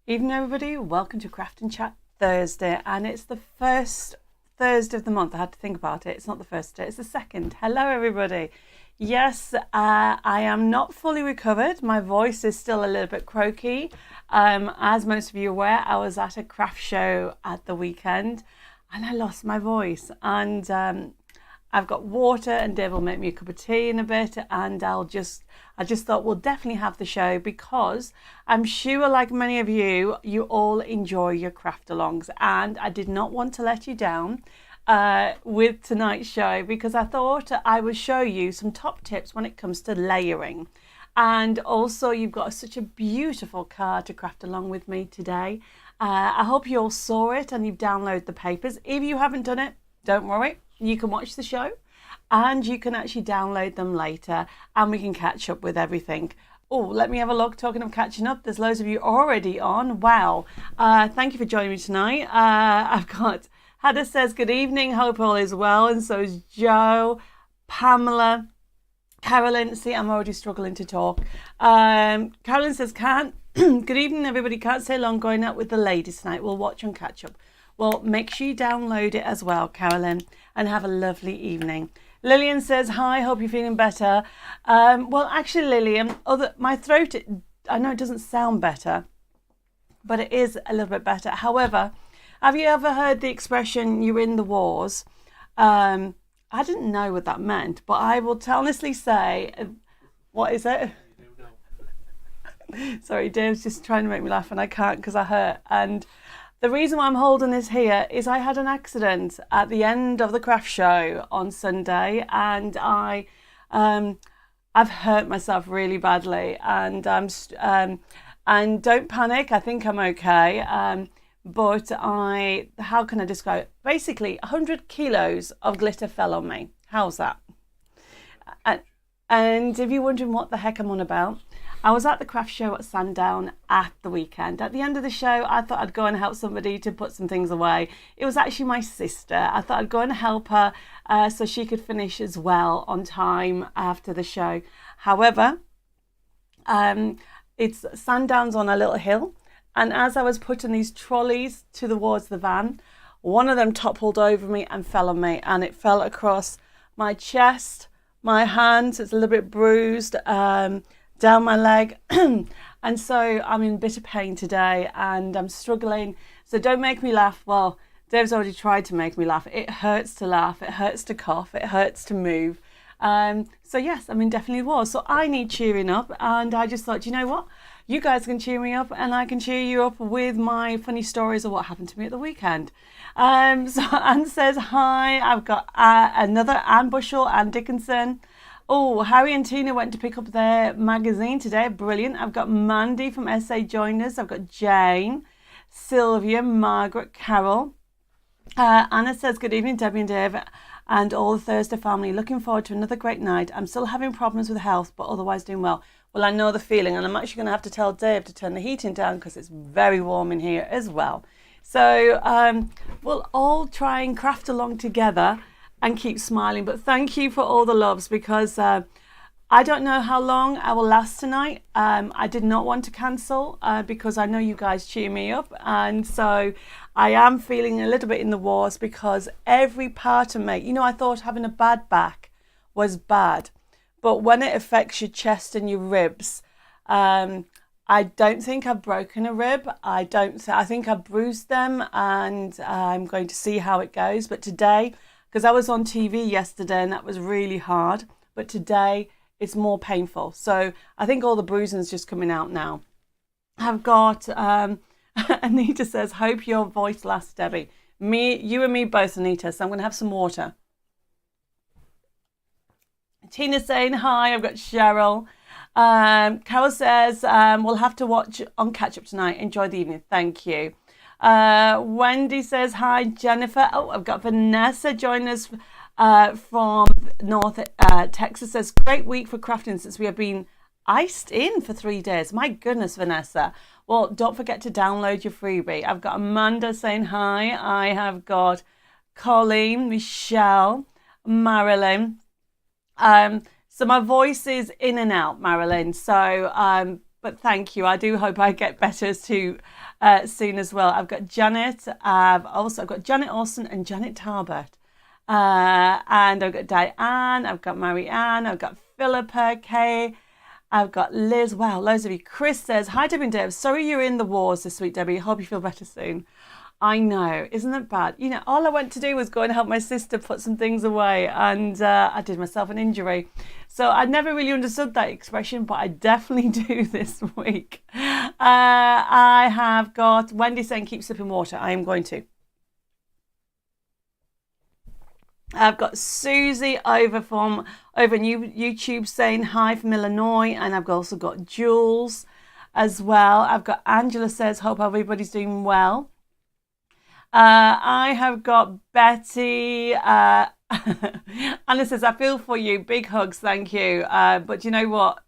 Evening, everybody. Welcome to Craft and Chat Thursday, and it's the first Thursday of the month. I had to think about it. It's not the first day, it's the second. Hello, everybody. Yes, I am not fully recovered. My voice is still a little bit croaky. As most of you are aware, I was at a craft show at the weekend, and I lost my voice. And I've got water, and Dave will make me a cup of tea in a bit, and I just thought we'll definitely have the show because I'm sure, like many of you, you all enjoy your craft-alongs, and I did not want to let you down with tonight's show because I thought I would show you some top tips when it comes to layering. And also, you've got such a beautiful card to craft along with me today. I hope you all saw it and you've downloaded the papers. If you haven't done it, don't worry. You can watch the show and you can actually download them later and we can catch up with everything. Oh, let me have a look. Talking of catching up, there's loads of you already on. Wow. Thank you for joining me tonight. I've got Heather says, good evening. Hope all is well. And so is Joe, Pamela, Carolyn. See, I'm already struggling to talk. Carolyn says, good evening, everybody. Can't stay long going out with the ladies tonight. We'll watch and catch up. Well, make sure you download it as well, Carolyn, and have a lovely evening. Lillian says, hi, hope you're feeling better. Well, actually, Lillian, my throat, I know it doesn't sound better, but it is a little bit better. However, have you ever heard the expression, you're in the wars? I didn't know what that meant, but I will honestly say, what is it? Sorry, Dave's just trying to make me laugh and I can't because I hurt. And the reason why I'm holding this here is I had an accident at the end of the craft show on Sunday, and I've hurt myself really badly. And and don't panic. I think I'm okay. But how can I describe it? Basically, 100 kilos of glitter fell on me. How's that? And if you're wondering what the heck I'm on about, I was at the craft show at Sandown at the weekend. At the end of the show, I thought I'd go and help somebody to put some things away. It was actually my sister. I thought I'd go and help her so she could finish as well on time after the show. However, it's Sandown's on a little hill. And as I was putting these trolleys towards the van, one of them toppled over me and fell on me. And it fell across my chest, my hands. It's a little bit bruised. Down my leg. And so I'm in bitter pain today and I'm struggling. So don't make me laugh. Well, Dave's already tried to make me laugh. It hurts to laugh. It hurts to cough. It hurts to move. So yes, I mean, definitely was. So I need cheering up. And I just thought, you know what? You guys can cheer me up and I can cheer you up with my funny stories of what happened to me at the weekend. So Anne says, hi. I've got another Anne Bushell, Anne Dickinson. Oh, Harry and Tina went to pick up their magazine today. Brilliant. I've got Mandy from SA joined us. I've got Jane, Sylvia, Margaret, Carol. Anna says, good evening, Debbie and Dave and all the Thursday family. Looking forward to another great night. I'm still having problems with health, but otherwise doing well. Well, I know the feeling, and I'm actually going to have to tell Dave to turn the heating down because it's very warm in here as well. So we'll all try and craft along together and keep smiling. But thank you for all the loves because I don't know how long I will last tonight. I did not want to cancel because I know you guys cheer me up. And so I am feeling a little bit in the wars because every part of me, I thought having a bad back was bad. But when it affects your chest and your ribs, I don't think I've broken a rib. I think I've bruised them and I'm going to see how it goes. But today, because I was on TV yesterday and that was really hard, but today it's more painful. So I think all the bruising is just coming out now. I've got, Anita says, hope your voice lasts, Debbie. You and me both, Anita, so I'm going to have some water. Tina saying hi, I've got Cheryl. Carol says, we'll have to watch on catch up tonight. Enjoy the evening. Thank you. Wendy says, hi, Jennifer. Oh, I've got Vanessa joining us from North Texas. Says, great week for crafting since we have been iced in for 3 days. My goodness, Vanessa. Well, don't forget to download your freebie. I've got Amanda saying hi. I have got Colleen, Michelle, Marilyn. So my voice is in and out, Marilyn. So, but thank you. I do hope I get better to soon as well. I've got Janet. I've got Janet Olsen and Janet Talbot. And I've got Diane. I've got Marianne. I've got Philippa, Kay. I've got Liz. Wow, loads of you. Chris says, hi, Debbie and Deb. Sorry you're in the wars this week, Debbie. Hope you feel better soon. I know, isn't it bad? You know, all I went to do was go and help my sister put some things away, and I did myself an injury. So I never really understood that expression, but I definitely do this week. I have got Wendy saying keep sipping water. I am going to. I've got Susie over YouTube saying hi from Illinois, and I've also got Jules as well. I've got Angela says hope everybody's doing well. I have got Betty. Anna says I feel for you. Big hugs, thank you. But you know what?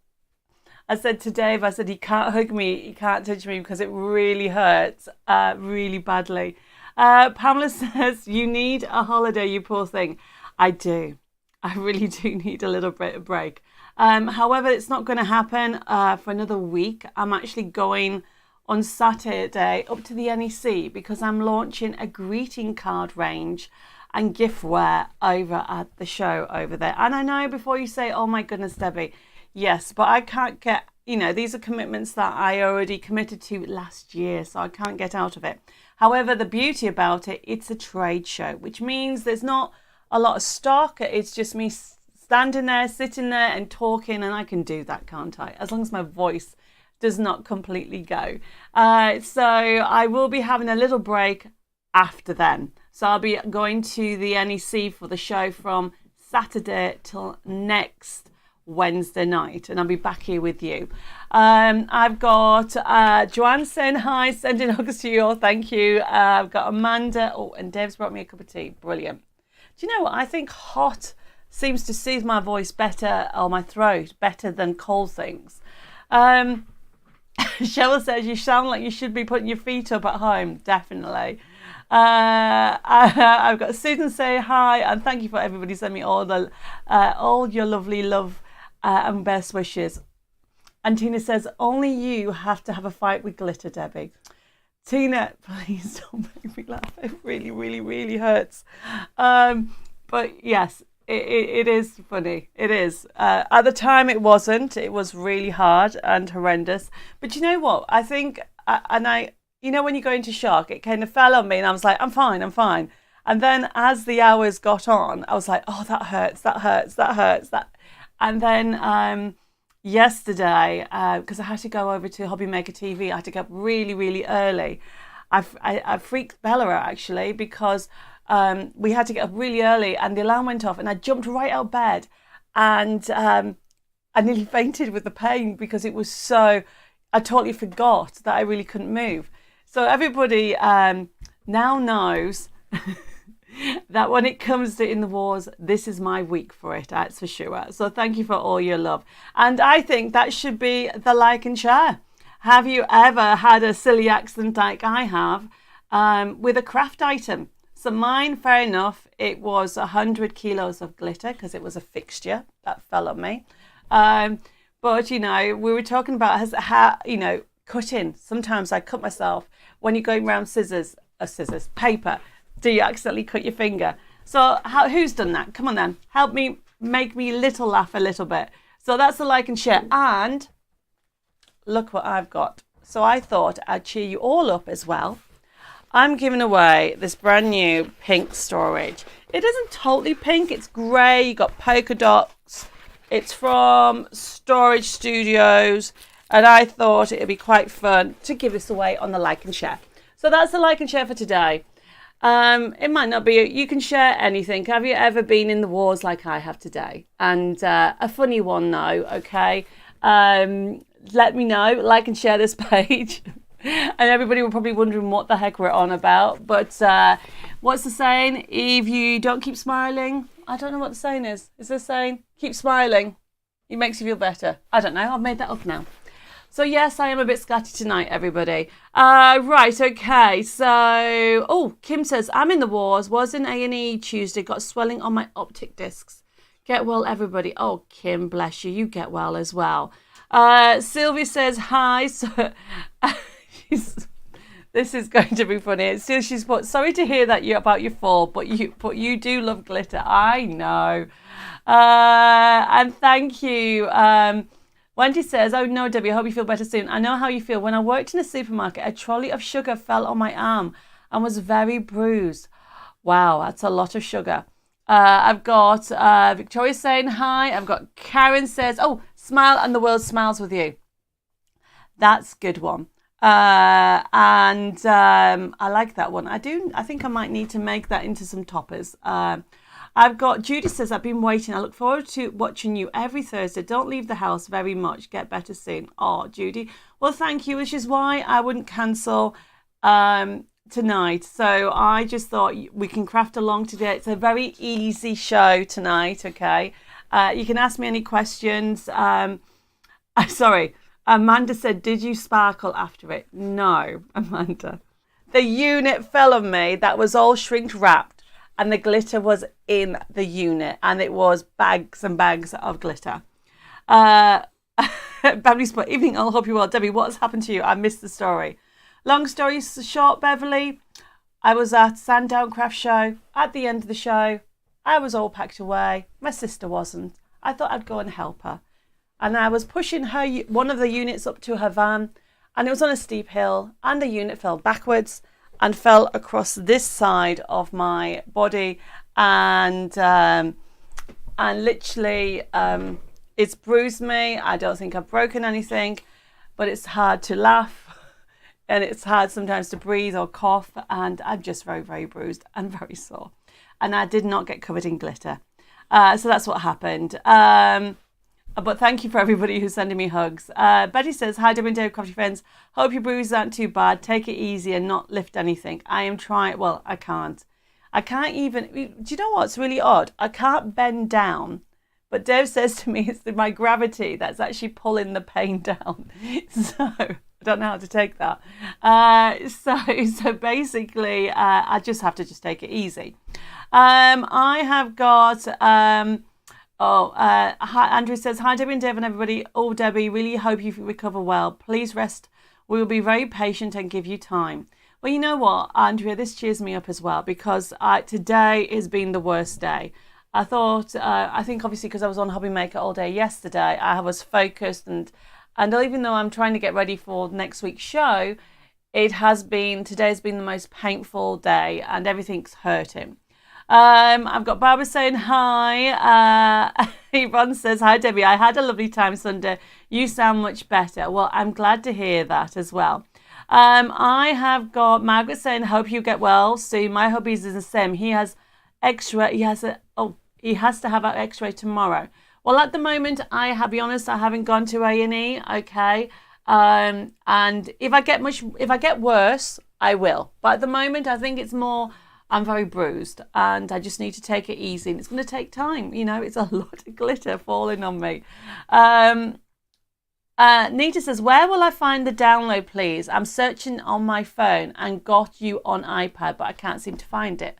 I said to Dave, I said he can't hug me, he can't touch me because it really hurts really badly. Pamela says, you need a holiday, you poor thing. I do. I really do need a little bit of break. However, it's not going to happen for another week. I'm actually going on Saturday up to the NEC because I'm launching a greeting card range and giftware over at the show over there. And I know before you say, oh my goodness, Debbie, yes, but I can't get, these are commitments that I already committed to last year, so I can't get out of it. However, the beauty about it, it's a trade show, which means there's not a lot of stock. It's just me standing there, sitting there and talking, and I can do that, can't I? As long as my voice does not completely go. So I will be having a little break after then. So I'll be going to the NEC for the show from Saturday till next Wednesday night, and I'll be back here with you. I've got Joanne saying hi, sending hugs to you all, thank you. I've got Amanda, and Dave's brought me a cup of tea, brilliant. Do you know what, I think hot seems to soothe my voice better, or my throat better than cold things. Cheryl says you sound like you should be putting your feet up at home, definitely. I've got Susan say hi, and thank you for everybody sending me all your lovely love and best wishes. And Tina says, only you have to have a fight with glitter, Debbie. Tina, please don't make me laugh. It really, really, really hurts. But yes, it is funny. It is. At the time, it wasn't. It was really hard and horrendous. But you know what? I think, when you go into shock, it kind of fell on me, and I was like, I'm fine. And then as the hours got on, I was like, oh, that hurts. And then yesterday, because I had to go over to Hobby Maker TV, I had to get up really, really early. I freaked Bella out, actually, because we had to get up really early and the alarm went off, and I jumped right out of bed, and I nearly fainted with the pain because it was so, I totally forgot that I really couldn't move. So everybody now knows that when it comes to In the Wars, this is my week for it, that's for sure. So thank you for all your love. And I think that should be the like and share. Have you ever had a silly accident like I have with a craft item? So mine, fair enough, it was 100 kilos of glitter because it was a fixture that fell on me. But, we were talking about how, cutting. Sometimes I cut myself when you're going around paper. Do you accidentally cut your finger? So who's done that? Come on then, help me, make me laugh a little bit. So that's the like and share. And look what I've got. So I thought I'd cheer you all up as well. I'm giving away this brand new pink storage. It isn't totally pink, it's grey, you got polka dots. It's from Storage Studios, and I thought it'd be quite fun to give this away on the like and share. So that's the like and share for today. It might not be, you can share anything. Have you ever been in the wars like I have today? And a funny one though, okay? Let me know, like and share this page. And everybody will probably wondering what the heck we're on about. But what's the saying? If you don't keep smiling, I don't know what the saying is. Is there a saying? Keep smiling. It makes you feel better. I don't know. I've made that up now. So yes, I am a bit scatty tonight, everybody. Right, okay. So, Kim says, I'm in the wars. Was in A&E Tuesday. Got swelling on my optic discs. Get well, everybody. Oh, Kim, bless you. You get well as well. Sylvia says, hi. So, This is going to be funny. Still, she's put, sorry to hear that you about your fall, but you do love glitter. I know. And thank you. Wendy says, oh no, Debbie, I hope you feel better soon. I know how you feel. When I worked in a supermarket, a trolley of sugar fell on my arm and was very bruised. Wow, that's a lot of sugar. I've got Victoria saying hi. I've got Karen says, oh, smile and the world smiles with you. That's a good one. I like that one. I think I might need to make that into some toppers. I've got Judy says, I've been waiting. I look forward to watching you every Thursday. Don't leave the house very much. Get better soon. Oh, Judy. Well, thank you, which is why I wouldn't cancel tonight. So I just thought we can craft along today. It's a very easy show tonight, okay? You can ask me any questions. Sorry. Amanda said, did you sparkle after it? No, Amanda. The unit fell on me. That was all shrink wrapped. And the glitter was in the unit. And it was bags and bags of glitter. Beverly's put, evening, I'll hope you're well. Debbie, what has happened to you? I missed the story. Long story short, Beverly, I was at Sandown Craft Show. At the end of the show, I was all packed away. My sister wasn't. I thought I'd go and help her. And I was pushing one of the units up to her van, and it was on a steep hill, and the unit fell backwards and fell across this side of my body, and literally it's bruised me. I don't think I've broken anything, but it's hard to laugh, and it's hard sometimes to breathe or cough, and I'm just very, very bruised and very sore. And I did not get covered in glitter. So that's what happened. But thank you for everybody who's sending me hugs. Betty says, hi, Debbie and Dave, coffee friends. Hope your bruises aren't too bad. Take it easy and not lift anything. I am trying. Well, I can't. I can't even. Do you know what's really odd? I can't bend down. But Dave says to me, it's my gravity that's actually pulling the pain down. So I don't know how to take that. So basically, I just have to just take it easy. I have got... hi, Andrew says, hi, Debbie and Dave and everybody. Oh, Debbie, really hope you recover well. Please rest. We will be very patient and give you time. Well, you know what, Andrea, this cheers me up as well, because today has been the worst day. I think obviously because I was on Hobby Maker all day yesterday, I was focused and even though I'm trying to get ready for next week's show, today's been the most painful day and everything's hurting. I've got Barbara saying hi. Yvonne says, hi, Debbie. I had a lovely time Sunday. You sound much better. Well, I'm glad to hear that as well. I have got Margaret saying, hope you get well soon. My hubby's is the same. He has X-ray. He has to have an X-ray tomorrow. Well, at the moment, I'll be honest, I haven't gone to A&E. Okay. And if I get worse, I will. But at the moment, I think it's more. I'm very bruised and I just need to take it easy. And it's going to take time. You know, it's a lot of glitter falling on me. Nita says, where will I find the download, please? I'm searching on my phone and got you on iPad, but I can't seem to find it.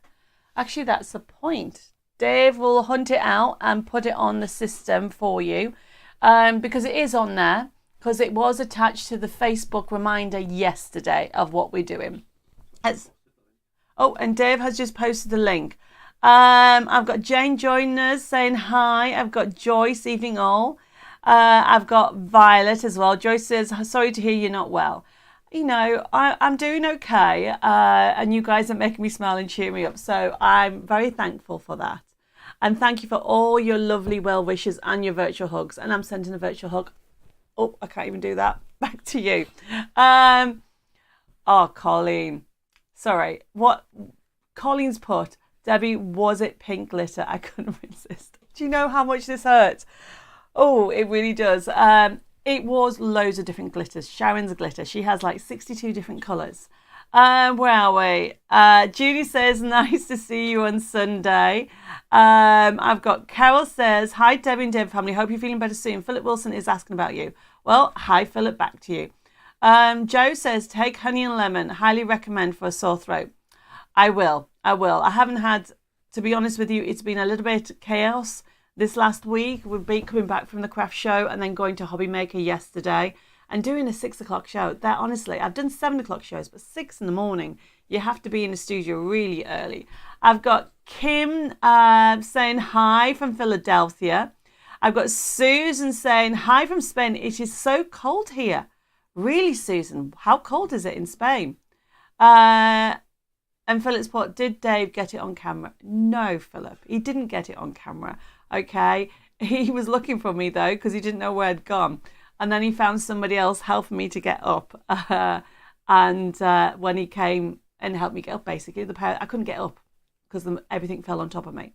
Actually, that's the point. Dave will hunt it out and put it on the system for you because it is on there, because it was attached to the Facebook reminder yesterday of what we're doing. And Dave has just posted the link. I've got Jane joining us saying hi. I've got Joyce, evening all. I've got Violet as well. Joyce says, sorry to hear you're not well. You know, I'm doing okay. And you guys are making me smile and cheer me up. So I'm very thankful for that. And thank you for all your lovely well wishes and your virtual hugs. And I'm sending a virtual hug. Oh, I can't even do that. Back to you. Colleen. Sorry, what Colleen's put, Debbie, was it pink glitter? I couldn't resist. Do you know how much this hurts? Oh, it really does. It was loads of different glitters. Sharon's glitter. She has like 62 different colours. Where are we? Judy says, nice to see you on Sunday. I've got Carol says, hi, Debbie and Deb family. Hope you're feeling better soon. Philip Wilson is asking about you. Well, hi, Philip, back to you. Joe says, take honey and lemon. Highly recommend for a sore throat. I will. I haven't had, to be honest with you, it's been a little bit chaos this last week. We've been coming back from the craft show and then going to Hobby Maker yesterday. And doing a 6 o'clock show, that honestly, I've done 7 o'clock shows, but 6 in the morning, you have to be in the studio really early. I've got Kim saying hi from Philadelphia. I've got Susan saying hi from Spain. It is so cold here. Really, Susan? How cold is it in Spain? And Philip's put, did Dave get it on camera? No, Philip, he didn't get it on camera. Okay. He was looking for me though, because he didn't know where I'd gone. And then he found somebody else helping me to get up. And when he came and helped me get up, basically, I couldn't get up because everything fell on top of me.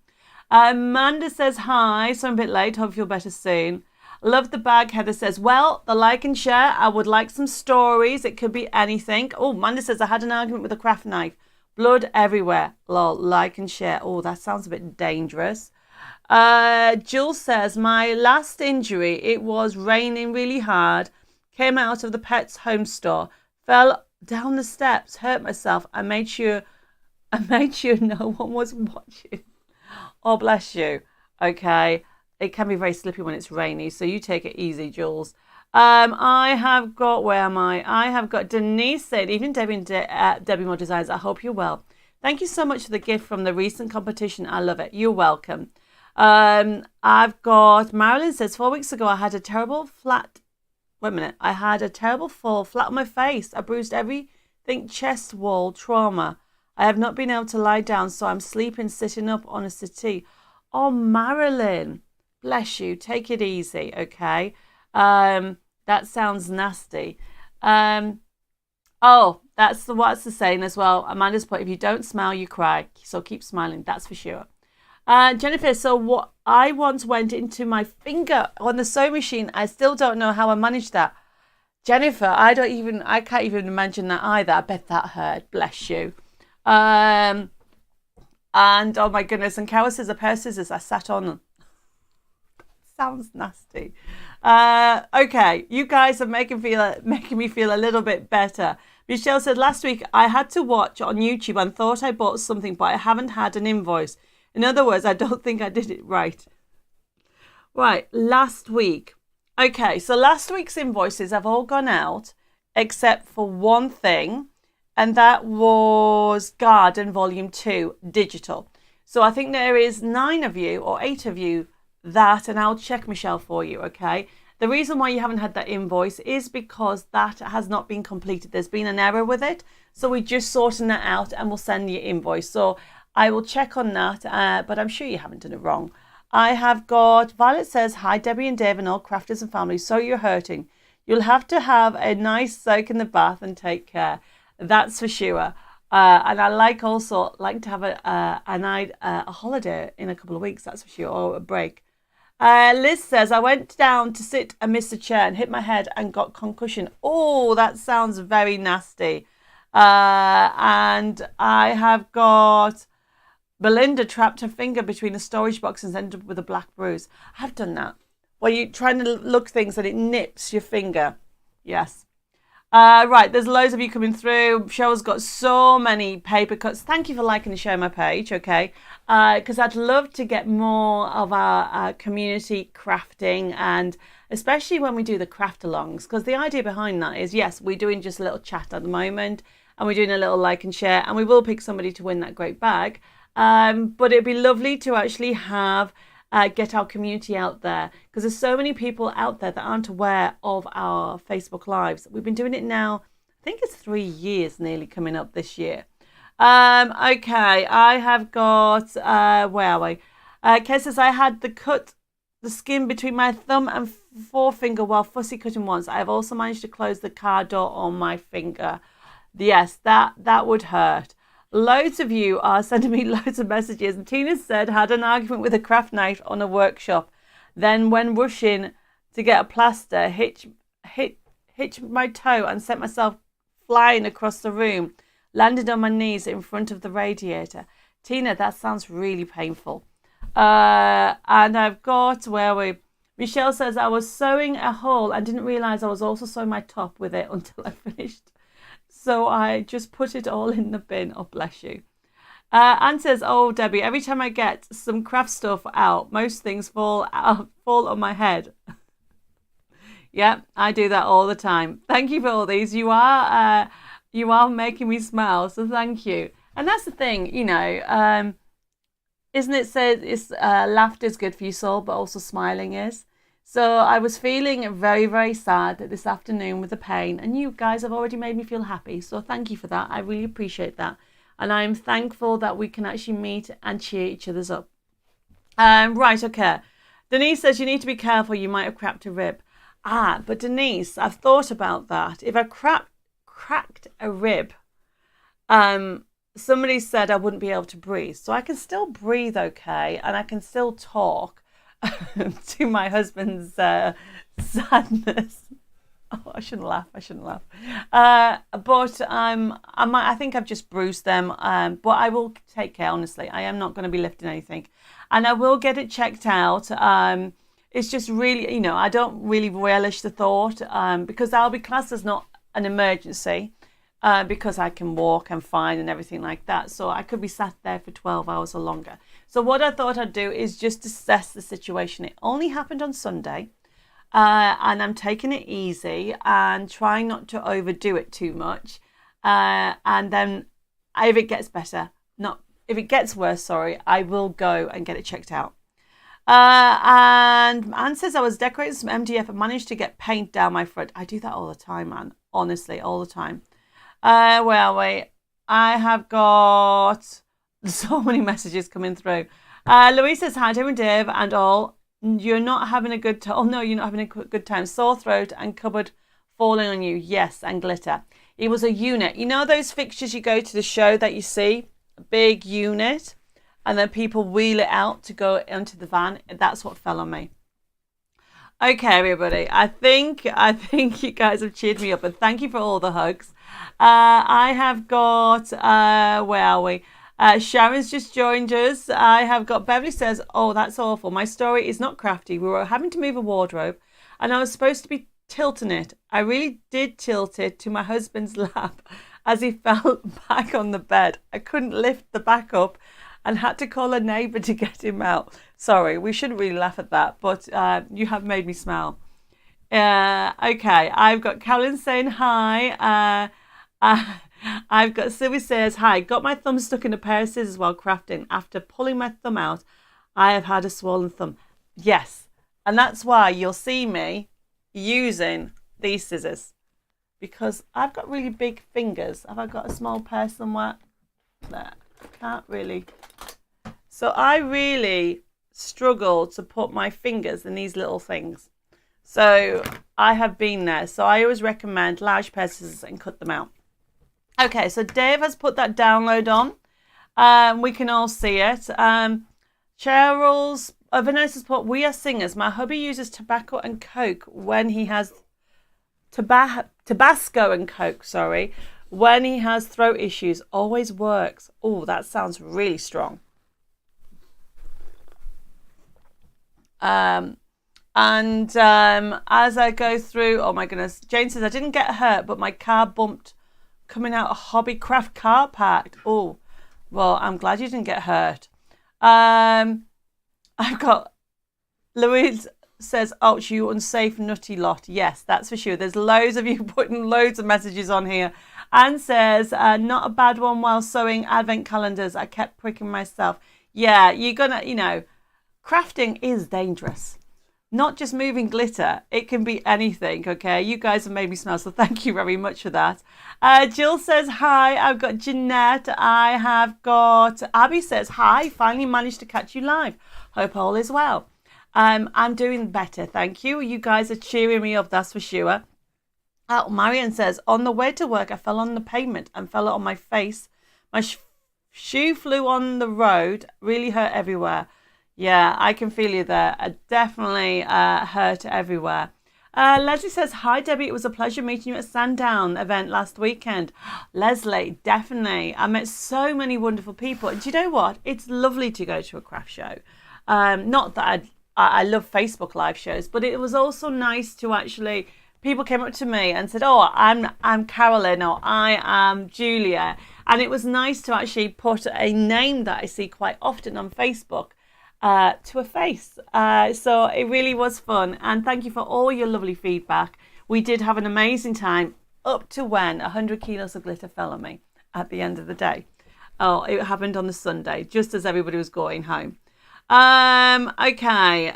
Amanda says hi, so I'm a bit late. Hope you feel better soon. Love the bag. Heather says, well, the like and share. I would like some stories. It could be anything. Oh, Amanda says, I had an argument with a craft knife. Blood everywhere. Lol, like and share. Oh, that sounds a bit dangerous. Jules says, my last injury, it was raining really hard. Came out of the pet's home store. Fell down the steps. Hurt myself. I made sure no one was watching. Oh, bless you. Okay. It can be very slippy when it's rainy, so you take it easy, Jules. I have got, where am I? I have got Denise said, evening Debbie and Debbie More Designs. I hope you're well. Thank you so much for the gift from the recent competition. I love it. You're welcome. I've got Marilyn says, 4 weeks ago I had a terrible I had a terrible fall flat on my face. I bruised everything, chest wall, trauma. I have not been able to lie down, so I'm sleeping sitting up on a settee. Oh, Marilyn, bless you. Take it easy, okay? That sounds nasty. Oh, what's the saying as well. Amanda's put, if you don't smile, you cry. So keep smiling, that's for sure. Jennifer, so what I once went into my finger on the sewing machine. I still don't know how I managed that. Jennifer, I can't even imagine that either. I bet that hurt. Bless you. And oh my goodness, and Carol says a pair of scissors I sat on them. Sounds nasty. Okay, you guys are making me feel a little bit better. Michelle said, last week I had to watch on YouTube and thought I bought something, but I haven't had an invoice. In other words, I don't think I did it right. Right, last week. Okay, so last week's invoices have all gone out except for one thing, and that was Garden Volume 2 Digital. So I think there is 9 of you or 8 of you that, and I'll check, Michelle, for you, okay? The reason why you haven't had that invoice is because that has not been completed. There's been an error with it. So we're just sorting that out and we'll send you invoice. So I will check on that, but I'm sure you haven't done it wrong. I have got, Violet says, hi, Debbie and Dave and all crafters and family. So you're hurting. You'll have to have a nice soak in the bath and take care. That's for sure. And I like to have a holiday in a couple of weeks, that's for sure, or a break. Liz says, I went down to sit and missed a chair and hit my head and got concussion. Oh, that sounds very nasty. And I have got Belinda trapped her finger between a storage box and ended up with a black bruise. I've done that. Where you're trying to look things and it nips your finger. Yes. Right, there's loads of you coming through. Show's got so many paper cuts. Thank you for liking and sharing my page, okay? Because I'd love to get more of our community crafting, and especially when we do the craft-alongs, because the idea behind that is, yes, we're doing just a little chat at the moment, and we're doing a little like and share, and we will pick somebody to win that great bag. But it'd be lovely to actually have get our community out there, because there's so many people out there that aren't aware of our Facebook Lives. We've been doing it now, I think it's 3 years nearly coming up this year. Okay, I have got, where are we? Kay says, I had cut the skin between my thumb and forefinger while fussy cutting once. I have also managed to close the car door on my finger. Yes, that would hurt. Loads of you are sending me loads of messages. And Tina said, had an argument with a craft knife on a workshop. Then when rushing to get a plaster, hit my toe and sent myself flying across the room. Landed on my knees in front of the radiator. Tina, that sounds really painful. And I've got, where we? Michelle says, I was sewing a hole and didn't realise I was also sewing my top with it until I finished. So I just put it all in the bin. Oh, bless you. Anne says, oh, Debbie, every time I get some craft stuff out, most things fall on my head. Yeah, I do that all the time. Thank you for all these. You are making me smile, so thank you. And that's the thing, isn't it said it's laughter is good for your soul, but also smiling is. So I was feeling very, very sad this afternoon with the pain, and you guys have already made me feel happy. So thank you for that. I really appreciate that. And I'm thankful that we can actually meet and cheer each other's up. Right, okay. Denise says you need to be careful. You might have cracked a rib. But Denise, I've thought about that. If I cracked a rib, somebody said I wouldn't be able to breathe. So I can still breathe okay, and I can still talk to my husband's sadness. Oh, I shouldn't laugh. But I think I've just bruised them. But I will take care, honestly. I am not going to be lifting anything. And I will get it checked out. It's just really, I don't really relish the thought because I'll be classed as not an emergency because I can walk and fine and everything like that. So I could be sat there for 12 hours or longer. So what I thought I'd do is just assess the situation. It only happened on Sunday. And I'm taking it easy and trying not to overdo it too much. And then if it gets worse, I will go and get it checked out. And Anne says I was decorating some MDF and managed to get paint down my front. I do that all the time, man. Honestly, all the time. Where are we? I have got so many messages coming through. Louise says, hi, Deb and Dave and all. You're not having a good time. Oh, no, you're not having a good time. Sore throat and cupboard falling on you. Yes, and glitter. It was a unit. You know those fixtures you go to the show that you see? A big unit. And then people wheel it out to go into the van. That's what fell on me. Okay, everybody. I think you guys have cheered me up. And thank you for all the hugs. I have got... where are we? Sharon's just joined us. I have got Beverly says, oh, that's awful. My story is not crafty. We were having to move a wardrobe and I was supposed to be tilting it. I really did tilt it to my husband's lap as he fell back on the bed. I couldn't lift the back up and had to call a neighbour to get him out. Sorry, we shouldn't really laugh at that, but you have made me smile. Okay, I've got Carolyn saying hi. I've got Sylvie says, hi, got my thumb stuck in a pair of scissors while crafting. After pulling my thumb out, I have had a swollen thumb. Yes, and that's why you'll see me using these scissors because I've got really big fingers. Have I got a small pair somewhere? There, can't really. So I really struggle to put my fingers in these little things. So I have been there. So I always recommend large pair of scissors and cut them out. Okay, so Dave has put that download on. We can all see it. Vanessa's put, we are singers. My hubby uses tobacco and coke when he has... Tabasco and coke, when he has throat issues. Always works. Oh, that sounds really strong. As I go through... Oh, my goodness. Jane says, I didn't get hurt, but my car bumped... coming out a Hobbycraft car park. Oh, well, I'm glad you didn't get hurt. I've got Louise says, ouch, you unsafe nutty lot. Yes, that's for sure. There's loads of you putting loads of messages on here. Anne says, not a bad one while sewing advent calendars. I kept pricking myself. Yeah, you're gonna, crafting is dangerous. Not just moving glitter. It can be anything, okay? You guys have made me smile, so thank you very much for that. Jill says, hi. I've got Jeanette. I have got... Abby says, hi. Finally managed to catch you live. Hope all is well. I'm doing better, thank you. You guys are cheering me up, that's for sure. Marion says, on the way to work, I fell on the pavement and fell on my face. My shoe flew on the road. Really hurt everywhere. Yeah, I can feel you there. I definitely hurt everywhere. Leslie says, hi, Debbie. It was a pleasure meeting you at Sandown event last weekend. Leslie, definitely. I met so many wonderful people. And do you know what? It's lovely to go to a craft show. Not that I love Facebook live shows, but it was also nice to actually... People came up to me and said, oh, I'm Carolyn or I am Julia. And it was nice to actually put a name that I see quite often on Facebook to a face. So it really was fun. And thank you for all your lovely feedback. We did have an amazing time up to when 100 kilos of glitter fell on me at the end of the day. Oh, it happened on the Sunday, just as everybody was going home. Okay.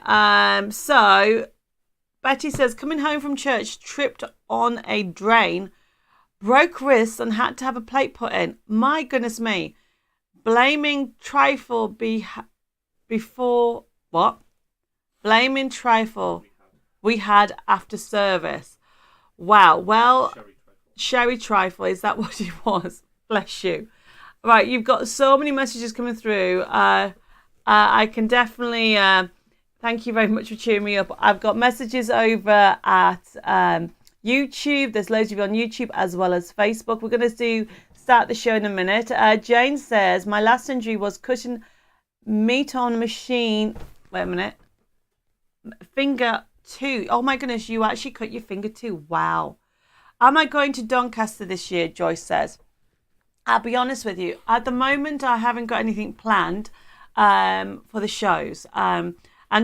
So Betty says, coming home from church, tripped on a drain, broke wrists and had to have a plate put in. My goodness me. Blaming trifle before what? Blaming trifle we had after service. Wow. Well, sherry trifle, is that what it was? Bless you. Right, you've got so many messages coming through. I can definitely thank you very much for cheering me up. I've got messages over at YouTube. There's loads of you on YouTube as well as Facebook. We're going to start the show in a minute. Jane says, my last injury was cutting meat on a machine. Wait a minute. Finger 2. Oh my goodness, you actually cut your finger too. Wow. Am I going to Doncaster this year? Joyce says. I'll be honest with you. At the moment, I haven't got anything planned for the shows. And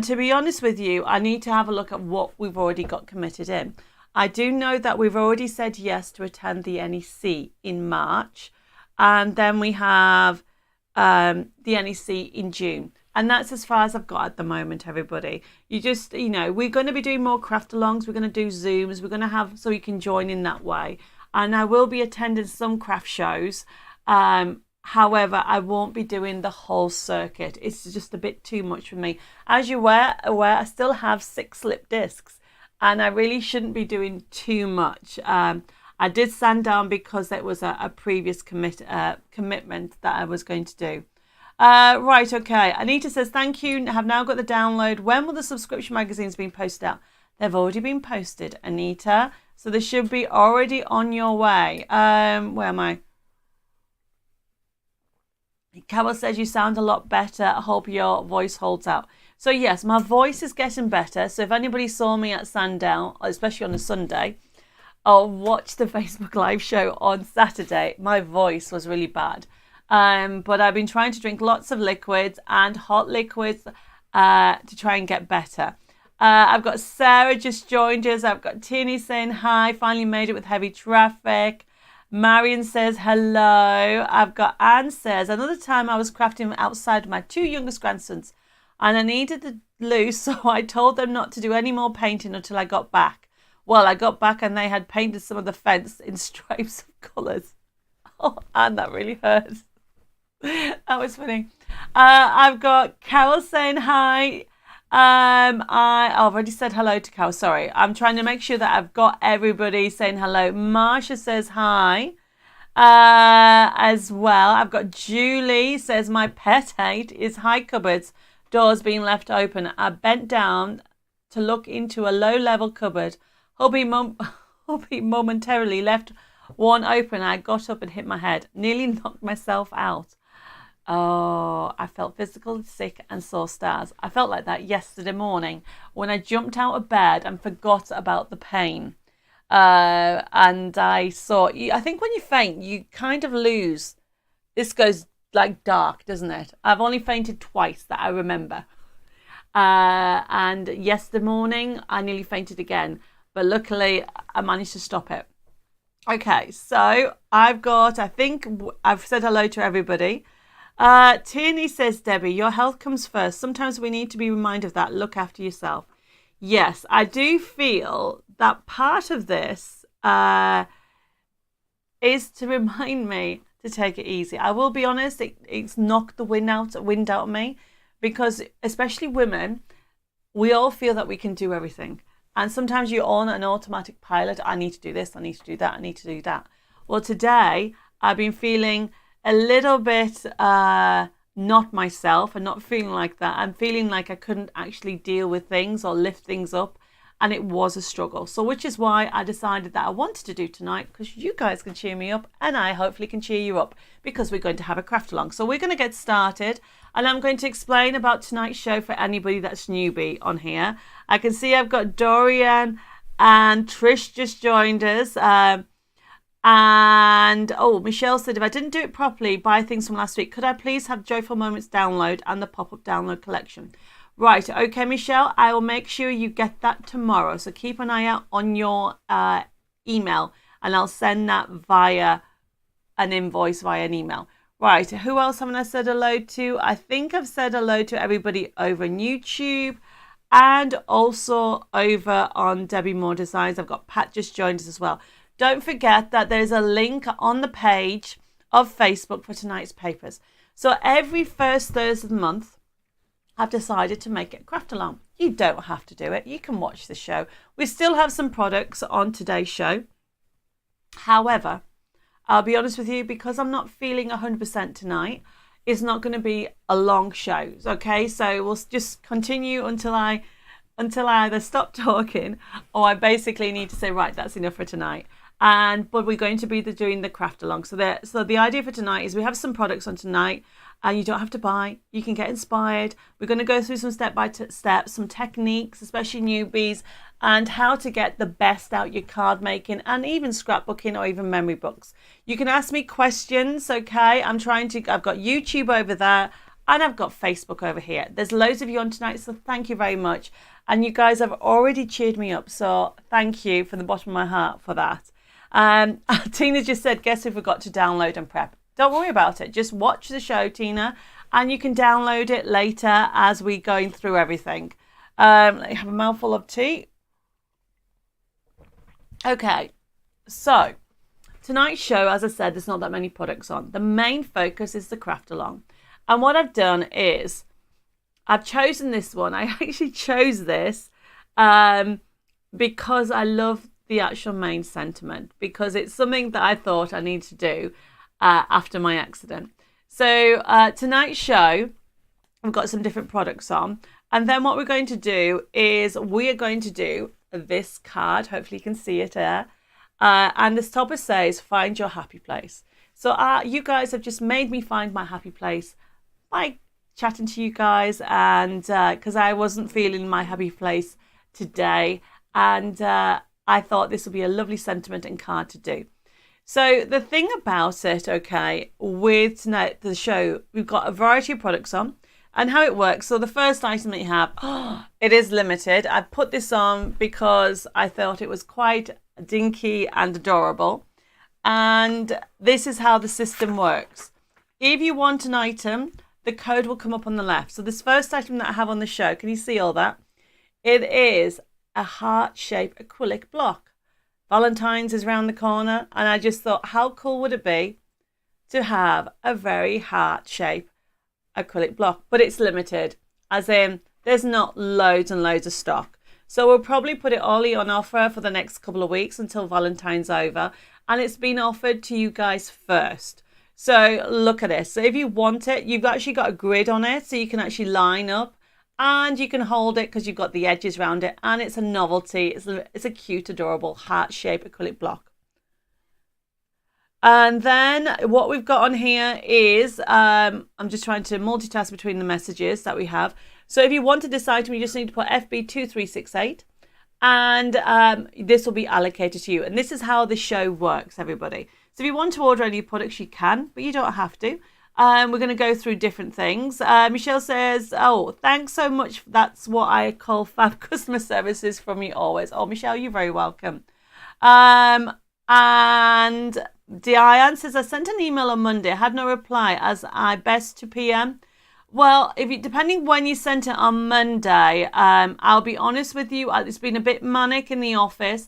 to be honest with you, I need to have a look at what we've already got committed in. I do know that we've already said yes to attend the NEC in March. And then we have the NEC in June. And that's as far as I've got at the moment, everybody. You just, we're going to be doing more craft-alongs. We're going to do Zooms. We're going to have, so you can join in that way. And I will be attending some craft shows. However, I won't be doing the whole circuit. It's just a bit too much for me. As you were aware, I still have 6 slip discs. And I really shouldn't be doing too much. I did stand down because it was a previous commitment that I was going to do. Right, okay. Anita says, thank you. Have now got the download. When will the subscription magazines be posted out? They've already been posted, Anita. So they should be already on your way. Where am I? Carol says you sound a lot better. I hope your voice holds out. So yes, my voice is getting better. So if anybody saw me at Sandown, especially on a Sunday, or watch the Facebook live show on Saturday, my voice was really bad. But I've been trying to drink lots of liquids and hot liquids to try and get better. I've got Sarah just joined us. I've got Tierney saying hi. Finally made it with heavy traffic. Marion says hello. I've got Anne says, another time I was crafting outside with my 2 youngest grandsons and I needed the loose, so I told them not to do any more painting until I got back. Well, I got back and they had painted some of the fence in stripes of colours. Oh, and that really hurts. That was funny. I've got Carol saying hi. I've already said hello to Carol. Sorry, I'm trying to make sure that I've got everybody saying hello. Marsha says hi as well. I've got Julie says my pet hate is high cupboards, doors being left open. I bent down to look into a low-level cupboard. Hubby momentarily left one open. I got up and hit my head. Nearly knocked myself out. Oh, I felt physically sick and saw stars. I felt like that yesterday morning when I jumped out of bed and forgot about the pain. And I saw, I think when you faint, you kind of lose. This goes like dark, doesn't it? I've only fainted twice that I remember. And yesterday morning, I nearly fainted again. But luckily, I managed to stop it. Okay, so I think I've said hello to everybody. Tierney says, Debbie, your health comes first. Sometimes we need to be reminded of that. Look after yourself. Yes, I do feel that part of this is to remind me to take it easy. I will be honest, it's knocked the wind out of me because especially women, we all feel that we can do everything. And sometimes you're on an automatic pilot. I need to do this. I need to do that. I need to do that. Well, today I've been feeling a little bit not myself and not feeling like that. I'm feeling like I couldn't actually deal with things or lift things up. And it was a struggle. So which is why I decided that I wanted to do tonight because you guys can cheer me up and I hopefully can cheer you up because we're going to have a craft along. So we're going to get started and I'm going to explain about tonight's show for anybody that's newbie on here. I can see I've got Dorian and Trish just joined us. And oh, Michelle said, if I didn't do it properly, buy things from last week, could I please have Joyful Moments download and the pop-up download collection? Right, okay, Michelle, I will make sure you get that tomorrow. So keep an eye out on your email, and I'll send that via an invoice via an email. Right, who else haven't I said hello to? I think I've said hello to everybody over on YouTube and also over on Debbie Moore Designs. I've got Pat just joined us as well. Don't forget that there's a link on the page of Facebook for tonight's papers. So every first Thursday of the month, I've decided to make it a craft along. You don't have to do it. You can watch the show. We still have some products on today's show. However, I'll be honest with you, because I'm not feeling 100% tonight, it's not going to be a long show. Okay, so we'll just continue until I either stop talking or I basically need to say, right, that's enough for tonight. But we're going to be doing the craft along. So the idea for tonight is we have some products on tonight, and you don't have to buy. You can get inspired. We're going to go through some step by step, some techniques, especially newbies, and how to get the best out your card making and even scrapbooking or even memory books. You can ask me questions, okay? I've got YouTube over there and I've got Facebook over here. There's loads of you on tonight, so thank you very much. And you guys have already cheered me up, so thank you from the bottom of my heart for that. Tina just said, guess we forgot to download and prep. Don't worry about it. Just watch the show, Tina, and you can download it later as we're going through everything. Let me have a mouthful of tea. Okay, so tonight's show, as I said, there's not that many products on. The main focus is the craft along. And what I've done is I've chosen this one. I actually chose this because I love the actual main sentiment, because it's something that I thought I need to do after my accident. So tonight's show, we've got some different products on, and then what we're going to do is we are going to do this card. Hopefully you can see it there, and the stopper says find your happy place. So you guys have just made me find my happy place by chatting to you guys, and because I wasn't feeling my happy place today, and I thought this would be a lovely sentiment and card to do. So the thing about it, okay, with tonight the show, we've got a variety of products on, and how it works. So the first item that you have, it is limited. I put this on because I thought it was quite dinky and adorable. And this is how the system works. If you want an item, the code will come up on the left. So this first item that I have on the show, can you see all that? It is a heart-shaped acrylic block. Valentine's is around the corner, and I just thought, how cool would it be to have a very heart-shaped acrylic block? But it's limited, as in there's not loads and loads of stock. So we'll probably put it only on offer for the next couple of weeks until Valentine's over, and it's been offered to you guys first. So look at this. So if you want it, you've actually got a grid on it, so you can actually line up. And you can hold it because you've got the edges around it, and it's a novelty. It's a cute, adorable heart-shaped acrylic block. And then what we've got on here is, I'm just trying to multitask between the messages that we have. So if you wanted this item, you just need to put FB2368, and this will be allocated to you. And this is how the show works, everybody. So if you want to order any products, you can, but you don't have to. We're going to go through different things. Michelle says, oh, thanks so much. That's what I call fab customer services from you always. Oh, Michelle, you're very welcome. And Diane says, I sent an email on Monday. I had no reply as I best 2 p.m. Well, depending when you sent it on Monday, I'll be honest with you, it's been a bit manic in the office.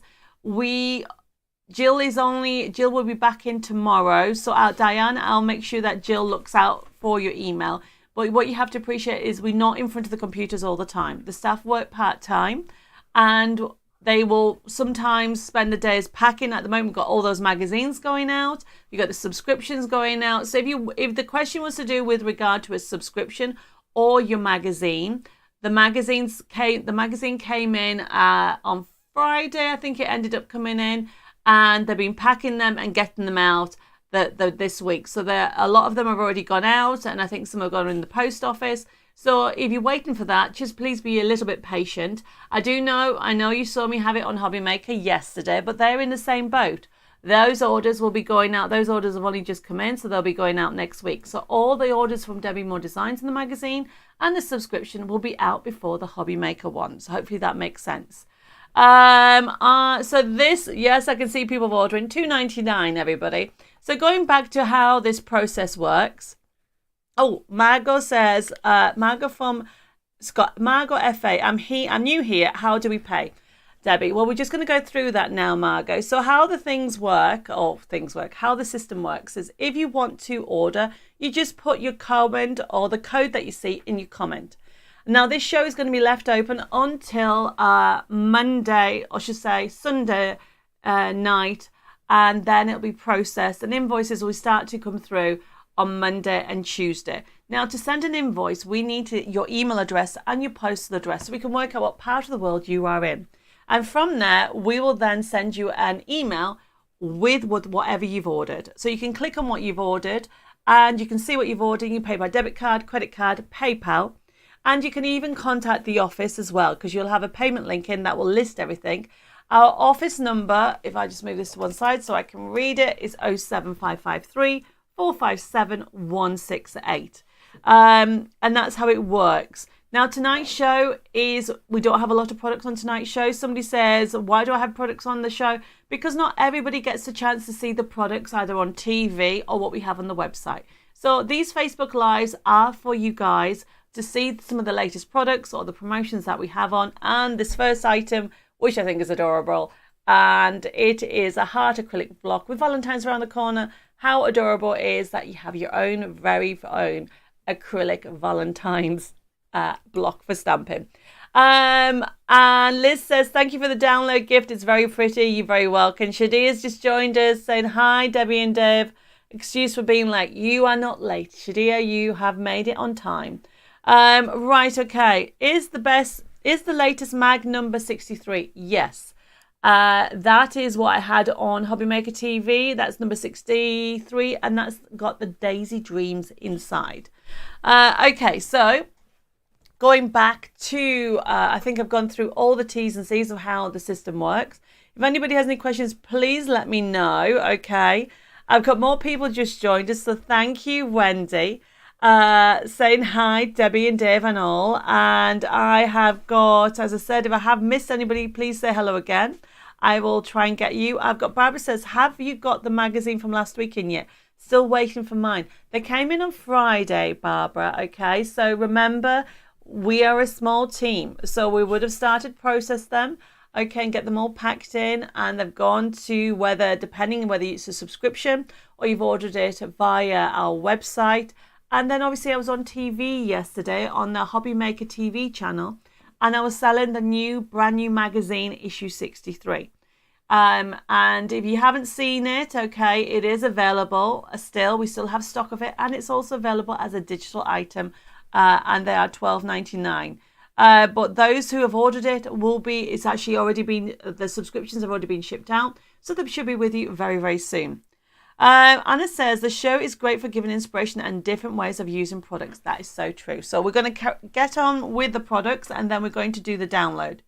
Jill will be back in tomorrow. So Diane, I'll make sure that Jill looks out for your email. But what you have to appreciate is we're not in front of the computers all the time. The staff work part-time, and they will sometimes spend the days packing. At the moment, we've got all those magazines going out. You've got the subscriptions going out. So if the question was to do with regard to a subscription or your magazine, the magazine came in on Friday. I think it ended up coming in. And they've been packing them and getting them out this week. So a lot of them have already gone out, and I think some have gone in the post office. So if you're waiting for that, just please be a little bit patient. I know you saw me have it on Hobby Maker yesterday, but they're in the same boat. Those orders will be going out. Those orders have only just come in, so they'll be going out next week. So all the orders from Debbie Moore Designs in the magazine and the subscription will be out before the Hobby Maker one. So hopefully that makes sense. So this, yes, I can see people ordering $2.99, everybody. So going back to how this process works. Oh, Margot says, Margot from Scott, Margot FA, I'm new here. How do we pay? Debbie, well, we're just going to go through that now, Margot. So how the how the system works is if you want to order, you just put your comment or the code that you see in your comment. Now, this show is going to be left open until Monday, or should say Sunday night, and then it'll be processed and invoices will start to come through on Monday and Tuesday. Now, to send an invoice, we need your email address and your postal address so we can work out what part of the world you are in. And from there, we will then send you an email with whatever you've ordered. So you can click on what you've ordered and you can see what you've ordered. You can pay by debit card, credit card, PayPal. And you can even contact the office as well because you'll have a payment link in that will list everything. Our office number, if I just move this to one side so I can read it, is 07553 457 168. And that's how it works. Now, tonight's show is, we don't have a lot of products on tonight's show. Somebody says, why do I have products on the show? Because not everybody gets the chance to see the products either on TV or what we have on the website. So these Facebook Lives are for you guys to see some of the latest products or the promotions that we have on. And this first item, which I think is adorable, and it is a heart acrylic block with Valentine's around the corner. How adorable is that you have your own very own acrylic Valentine's block for stamping. And Liz says, thank you for the download gift. It's very pretty. You're very welcome. Shadia's just joined us saying, hi, Debbie and Dev. Excuse for being late. You are not late. Shadia, you have made it on time. Right, okay. Is the latest mag number 63? Yes. That is what I had on Hobby Maker TV. That's number 63, and that's got the Daisy Dreams inside. Okay, so going back to, I think I've gone through all the T's and C's of how the system works. If anybody has any questions, please let me know, okay? I've got more people just joined us, so thank you, Wendy, saying hi, Debbie and Dave and all. And I have got, as I said, if I have missed anybody, please say hello again. I will try and get you. I've got Barbara says, have you got the magazine from last week in yet? Still waiting for mine. They came in on Friday, Barbara, okay? So remember, we are a small team, so we would have started process them, okay, and get them all packed in, and they've gone to depending on whether it's a subscription or you've ordered it via our website. And then obviously I was on TV yesterday on the Hobby Maker TV channel, and I was selling the brand new magazine, issue 63. And if you haven't seen it, okay, it is available still. We still have stock of it, and it's also available as a digital item. And they are $12.99. But those who have ordered it it's actually already been, the subscriptions have already been shipped out. So they should be with you very, very soon. Anna says, the show is great for giving inspiration and different ways of using products. That is so true. So we're going to get on with the products and then we're going to do the download.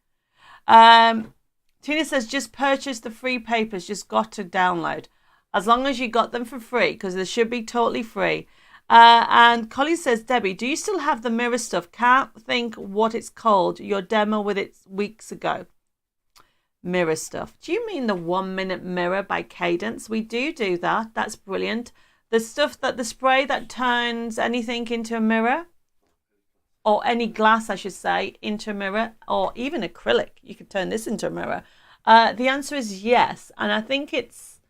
Tina says, just purchase the free papers, just got to download. As long as you got them for free, because they should be totally free. And Colin says, Debbie, do you still have the mirror stuff? Can't think what it's called. Your demo with it weeks ago. Mirror stuff. Do you mean the 1 minute mirror by Cadence? We do that. That's brilliant. The stuff the spray that turns anything into a mirror, or any glass, I should say, into a mirror, or even acrylic. You could turn this into a mirror. The answer is yes. And I think it's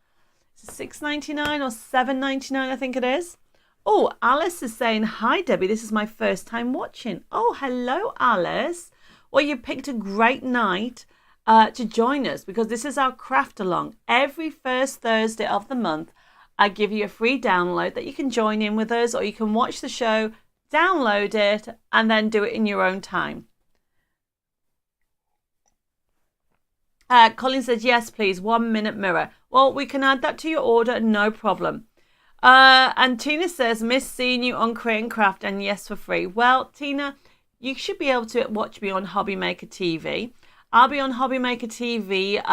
$6.99 or $7.99, I think it is. Oh, Alice is saying, hi, Debbie. This is my first time watching. Oh, hello, Alice. Well, you picked a great night to join us because this is our Craftalong. Every first Thursday of the month, I give you a free download that you can join in with us, or you can watch the show, download it, and then do it in your own time. Colin says, yes, please, 1 minute mirror. Well, we can add that to your order, no problem. And Tina says, miss seeing you on Create and Craft, and yes, for free. Well, Tina, you should be able to watch me on Hobby Maker TV. I'll be on Hobby Maker TV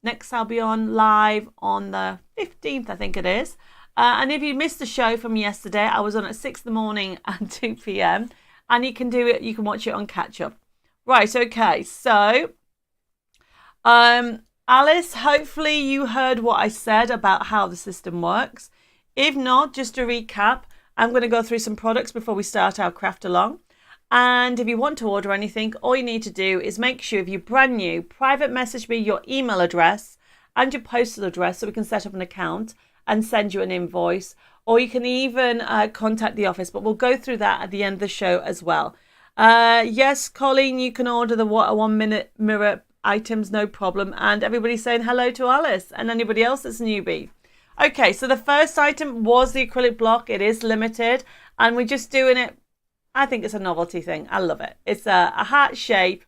Next, I'll be on live on the 15th, I think it is. And if you missed the show from yesterday, I was on at 6 in the morning and 2 p.m. And you can do it, you can watch it on catch up. Right, okay, so Alice, hopefully you heard what I said about how the system works. If not, just to recap, I'm going to go through some products before we start our craft along. And if you want to order anything, all you need to do is make sure if you're brand new, private message me your email address and your postal address so we can set up an account and send you an invoice. Or you can even contact the office, but we'll go through that at the end of the show as well. Yes, Colleen, you can order the What a 1 Minute Mirror items, no problem. And everybody's saying hello to Alice and anybody else that's newbie. Okay, so the first item was the acrylic block. It is limited and we're just doing it. I think it's a novelty thing. I love it. It's a heart shape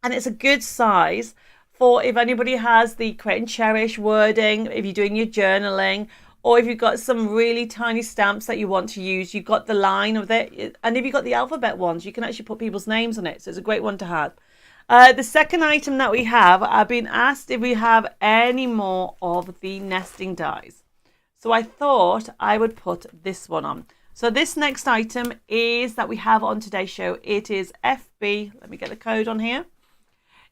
and it's a good size for if anybody has the Create and Cherish wording, if you're doing your journaling, or if you've got some really tiny stamps that you want to use, you've got the line of it. And if you've got the alphabet ones, you can actually put people's names on it. So it's a great one to have. The second item that we have, I've been asked if we have any more of the nesting dies. So I thought I would put this one on. So this next item is that we have on today's show. It is FB, let me get the code on here.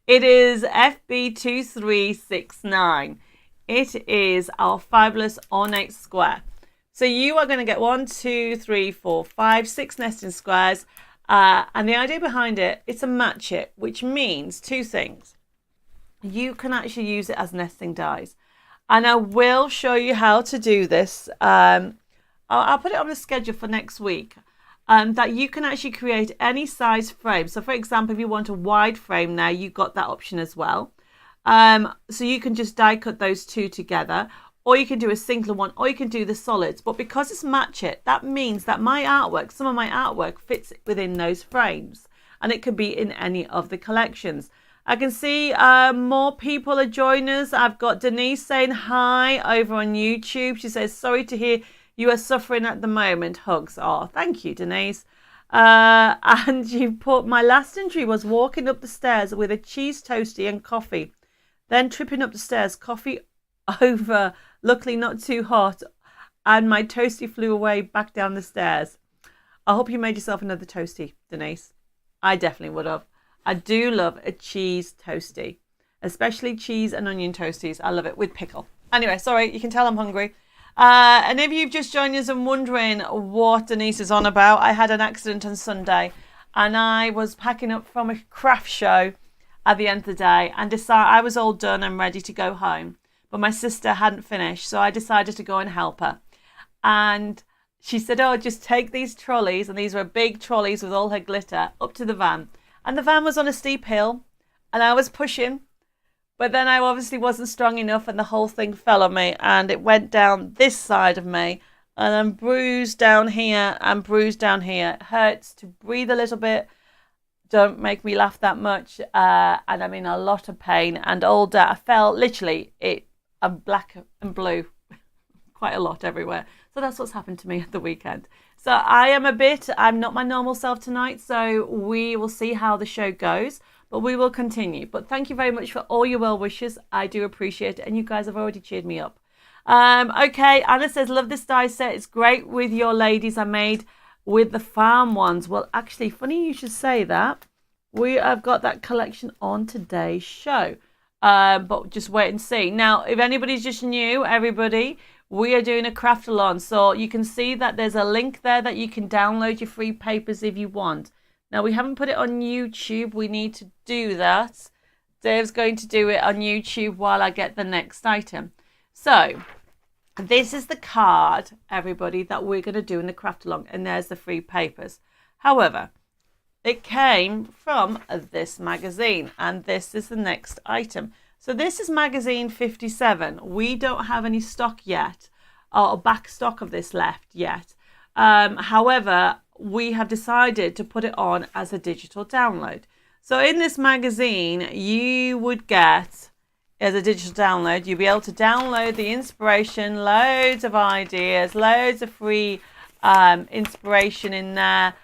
It is FB2369. It is our fabulous ornate square. So you are going to get 1, 2, 3, 4, 5, 6 nesting squares. And the idea behind it, it's a match it, which means two things. You can actually use it as nesting dies. And I will show you how to do this. I'll put it on the schedule for next week. That you can actually create any size frame. So for example, if you want a wide frame now, you've got that option as well. So you can just die cut those two together, or you can do a single one, or you can do the solids. But because it's match it, that means that my artwork, some of my artwork fits within those frames, and it could be in any of the collections. I can see more people are joining us. I've got Denise saying hi over on YouTube. She says, sorry to hear you are suffering at the moment. Hugs. Oh, thank you, Denise. And you put, my last injury was walking up the stairs with a cheese toastie and coffee. Then tripping up the stairs, coffee over, luckily not too hot, and my toastie flew away back down the stairs. I hope you made yourself another toastie, Denise. I definitely would have. I do love a cheese toastie, especially cheese and onion toasties. I love it with pickle. Anyway, sorry, you can tell I'm hungry. And if you've just joined us and wondering what Denise is on about, I had an accident on Sunday and I was packing up from a craft show at the end of the day and I was all done and ready to go home. But my sister hadn't finished, so I decided to go and help her. And she said, oh, just take these trolleys, and these were big trolleys with all her glitter, up to the van. And the van was on a steep hill and I was pushing. But then I obviously wasn't strong enough and the whole thing fell on me and it went down this side of me and I'm bruised down here and bruised down here. It hurts to breathe a little bit. Don't make me laugh that much. And I'm in a lot of pain and all day I felt literally black and blue quite a lot everywhere. So that's what's happened to me at the weekend. So I'm not my normal self tonight. So we will see how the show goes. But we will continue. But thank you very much for all your well wishes. I do appreciate it. And you guys have already cheered me up. Okay, Anna says, love this die set. It's great with your ladies I made with the farm ones. Well, actually, funny you should say that. We have got that collection on today's show. But just wait and see. Now, if anybody's just new, everybody, we are doing a craft along. So you can see that there's a link there that you can download your free papers if you want. Now, we haven't put it on YouTube. We need to do that. Dave's going to do it on YouTube while I get the next item. So, this is the card, everybody, that we're going to do in the craft along. And there's the free papers. However, it came from this magazine. And this is the next item. So, this is magazine 57. We don't have any stock yet. Or back stock of this left yet. However, we have decided to put it on as a digital download. So in this magazine, you would get, as a digital download, you'll be able to download the inspiration, loads of ideas, loads of free inspiration in there,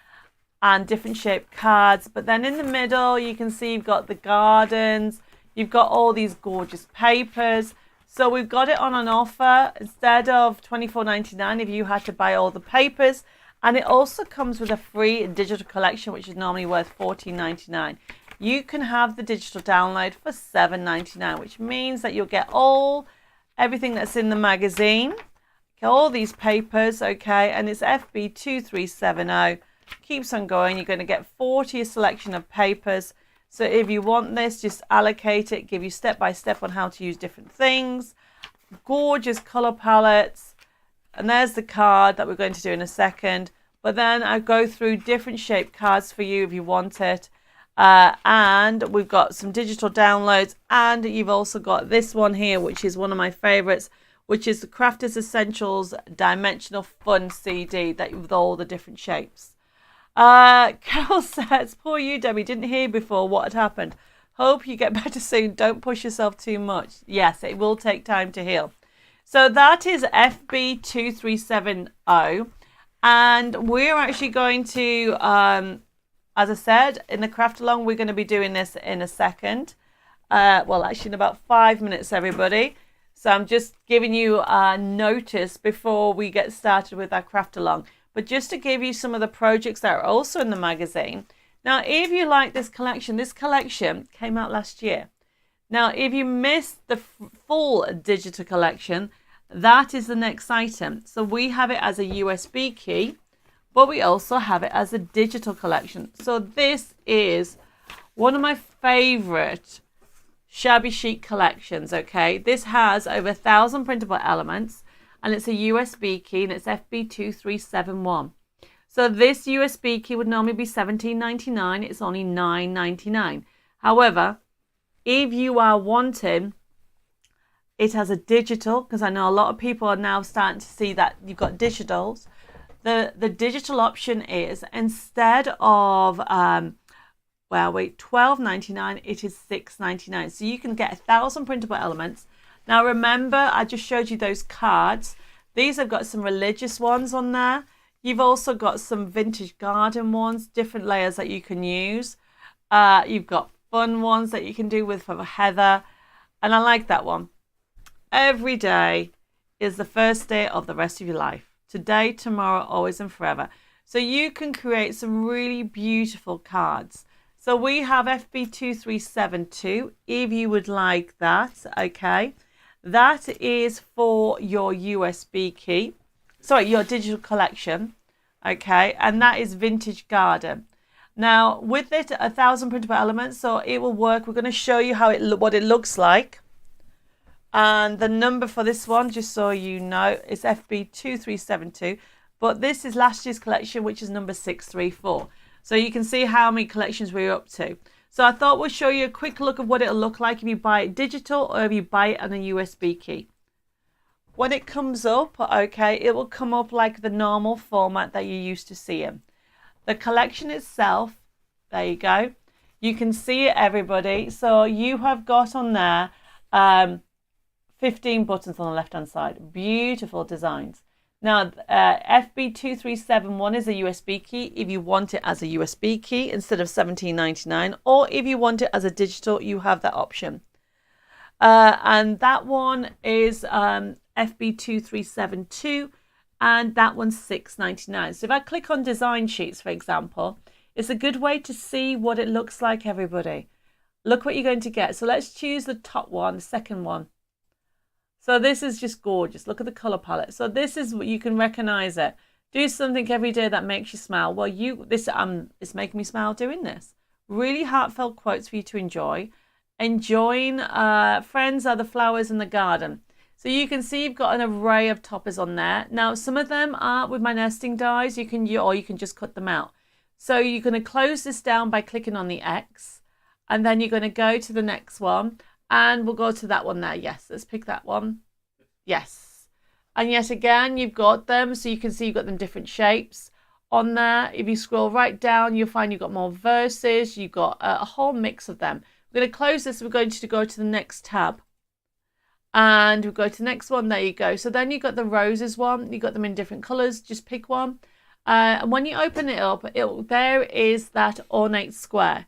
and different shaped cards. But then in the middle, you can see you've got the gardens, You've got all these gorgeous papers. So we've got it on an offer instead of $24.99 if you had to buy all the papers. And it also comes with a free digital collection, which is normally worth $14.99. You can have the digital download for $7.99, which means that you'll get everything that's in the magazine, all these papers, okay, and it's FB2370. Keeps on going. You're going to get 40 a selection of papers. So if you want this, just allocate it, give you step by step on how to use different things. Gorgeous color palettes. And there's the card that we're going to do in a second. But then I go through different shaped cards for you if you want it. And we've got some digital downloads. And you've also got this one here, which is one of my favorites, which is the Crafters Essentials Dimensional Fun CD with all the different shapes. Carol says, poor you, Debbie, didn't hear before what had happened. Hope you get better soon. Don't push yourself too much. Yes, it will take time to heal. So that is FB2370. And we're actually going to, as I said, in the Craftalong, we're going to be doing this in a second. Well, actually in about 5 minutes, everybody. So I'm just giving you a notice before we get started with our Craftalong. But just to give you some of the projects that are also in the magazine. Now, if you like this collection came out last year. Now, if you missed the full digital collection, that is the next item. So we have it as a USB key, but we also have it as a digital collection. So this is one of my favorite shabby chic collections, okay? This has over 1,000 printable elements. And it's a USB key, and it's FB2371. So this USB key would normally be $17.99. It's only $9.99. However, if you are wanting, it has a digital, because I know a lot of people are now starting to see that you've got digitals. The digital option is instead of $12.99, it is $6.99. So you can get 1,000 printable elements. Now remember, I just showed you those cards. These have got some religious ones on there. You've also got some vintage garden ones, different layers that you can use. You've got fun ones that you can do with for Heather. And I like that one. Every day is the first day of the rest of your life. Today, tomorrow, always and forever. So you can create some really beautiful cards. So we have FB2372, if you would like that, okay. That is for your USB key. Sorry, your digital collection. Okay. And that is Vintage Garden. Now, with it, 1,000 printable elements, so it will work. We're going to show you what it looks like. And the number for this one, just so you know, is FB2372. But this is last year's collection, which is number 634. So you can see how many collections we're up to. So I thought we'll show you a quick look of what it'll look like if you buy it digital or if you buy it on a USB key. When it comes up, okay, it will come up like the normal format that you're used to seeing. The collection itself, there you go. You can see it, everybody. So you have got on there 15 buttons on the left-hand side. Beautiful designs. Now, FB2371 is a USB key if you want it as a USB key instead of $17.99, or if you want it as a digital, you have that option. And that one is FB2372, and that one's $6.99. So if I click on design sheets, for example, it's a good way to see what it looks like, everybody. Look what you're going to get. So let's choose the top one, the second one. So this is just gorgeous. Look at the color palette. So this is what you can recognize it. Do something every day that makes you smile. Well, it's making me smile doing this. Really heartfelt quotes for you to enjoy. Enjoying friends are the flowers in the garden. So you can see you've got an array of toppers on there. Now, some of them are with my nesting dies. You can just cut them out. So you're going to close this down by clicking on the X, and then you're going to go to the next one. And we'll go to that one there. Yes, let's pick that one. Yes. And yet again, you've got them. So you can see you've got them different shapes on there. If you scroll right down, you'll find you've got more verses. You've got a whole mix of them. We're going to close this. We're going to go to the next tab. And we'll go to the next one. There you go. So then you've got the roses one. You've got them in different colours. Just pick one. And when you open it up, there is that ornate square.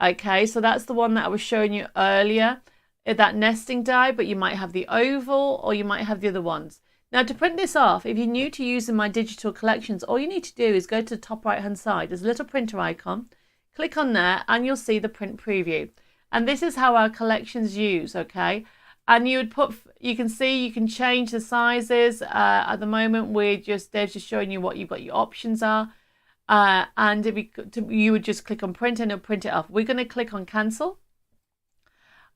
Okay, so that's the one that I was showing you earlier, that nesting die, but you might have the oval or you might have the other ones. Now to print this off, if you're new to using my digital collections, all you need to do is go to the top right hand side. There's a little printer icon. Click on there and you'll see the print preview. And this is how our collections use, okay? And you would put, you can see you can change the sizes. At the moment, Dave's just showing you what you've got your options are. And if you would just click on print and it'll print it off. We're going to click on cancel.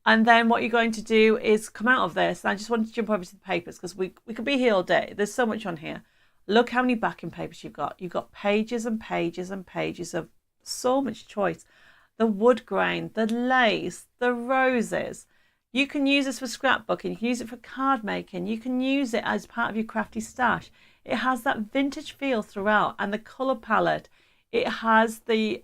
And then what you're going to do is come out of this. And I just wanted to jump over to the papers because we could be here all day. There's so much on here. Look how many backing papers you've got. You've got pages and pages and pages of so much choice. The wood grain, the lace, the roses. You can use this for scrapbooking. You can use it for card making. You can use it as part of your crafty stash. It has that vintage feel throughout, and the color palette. It has the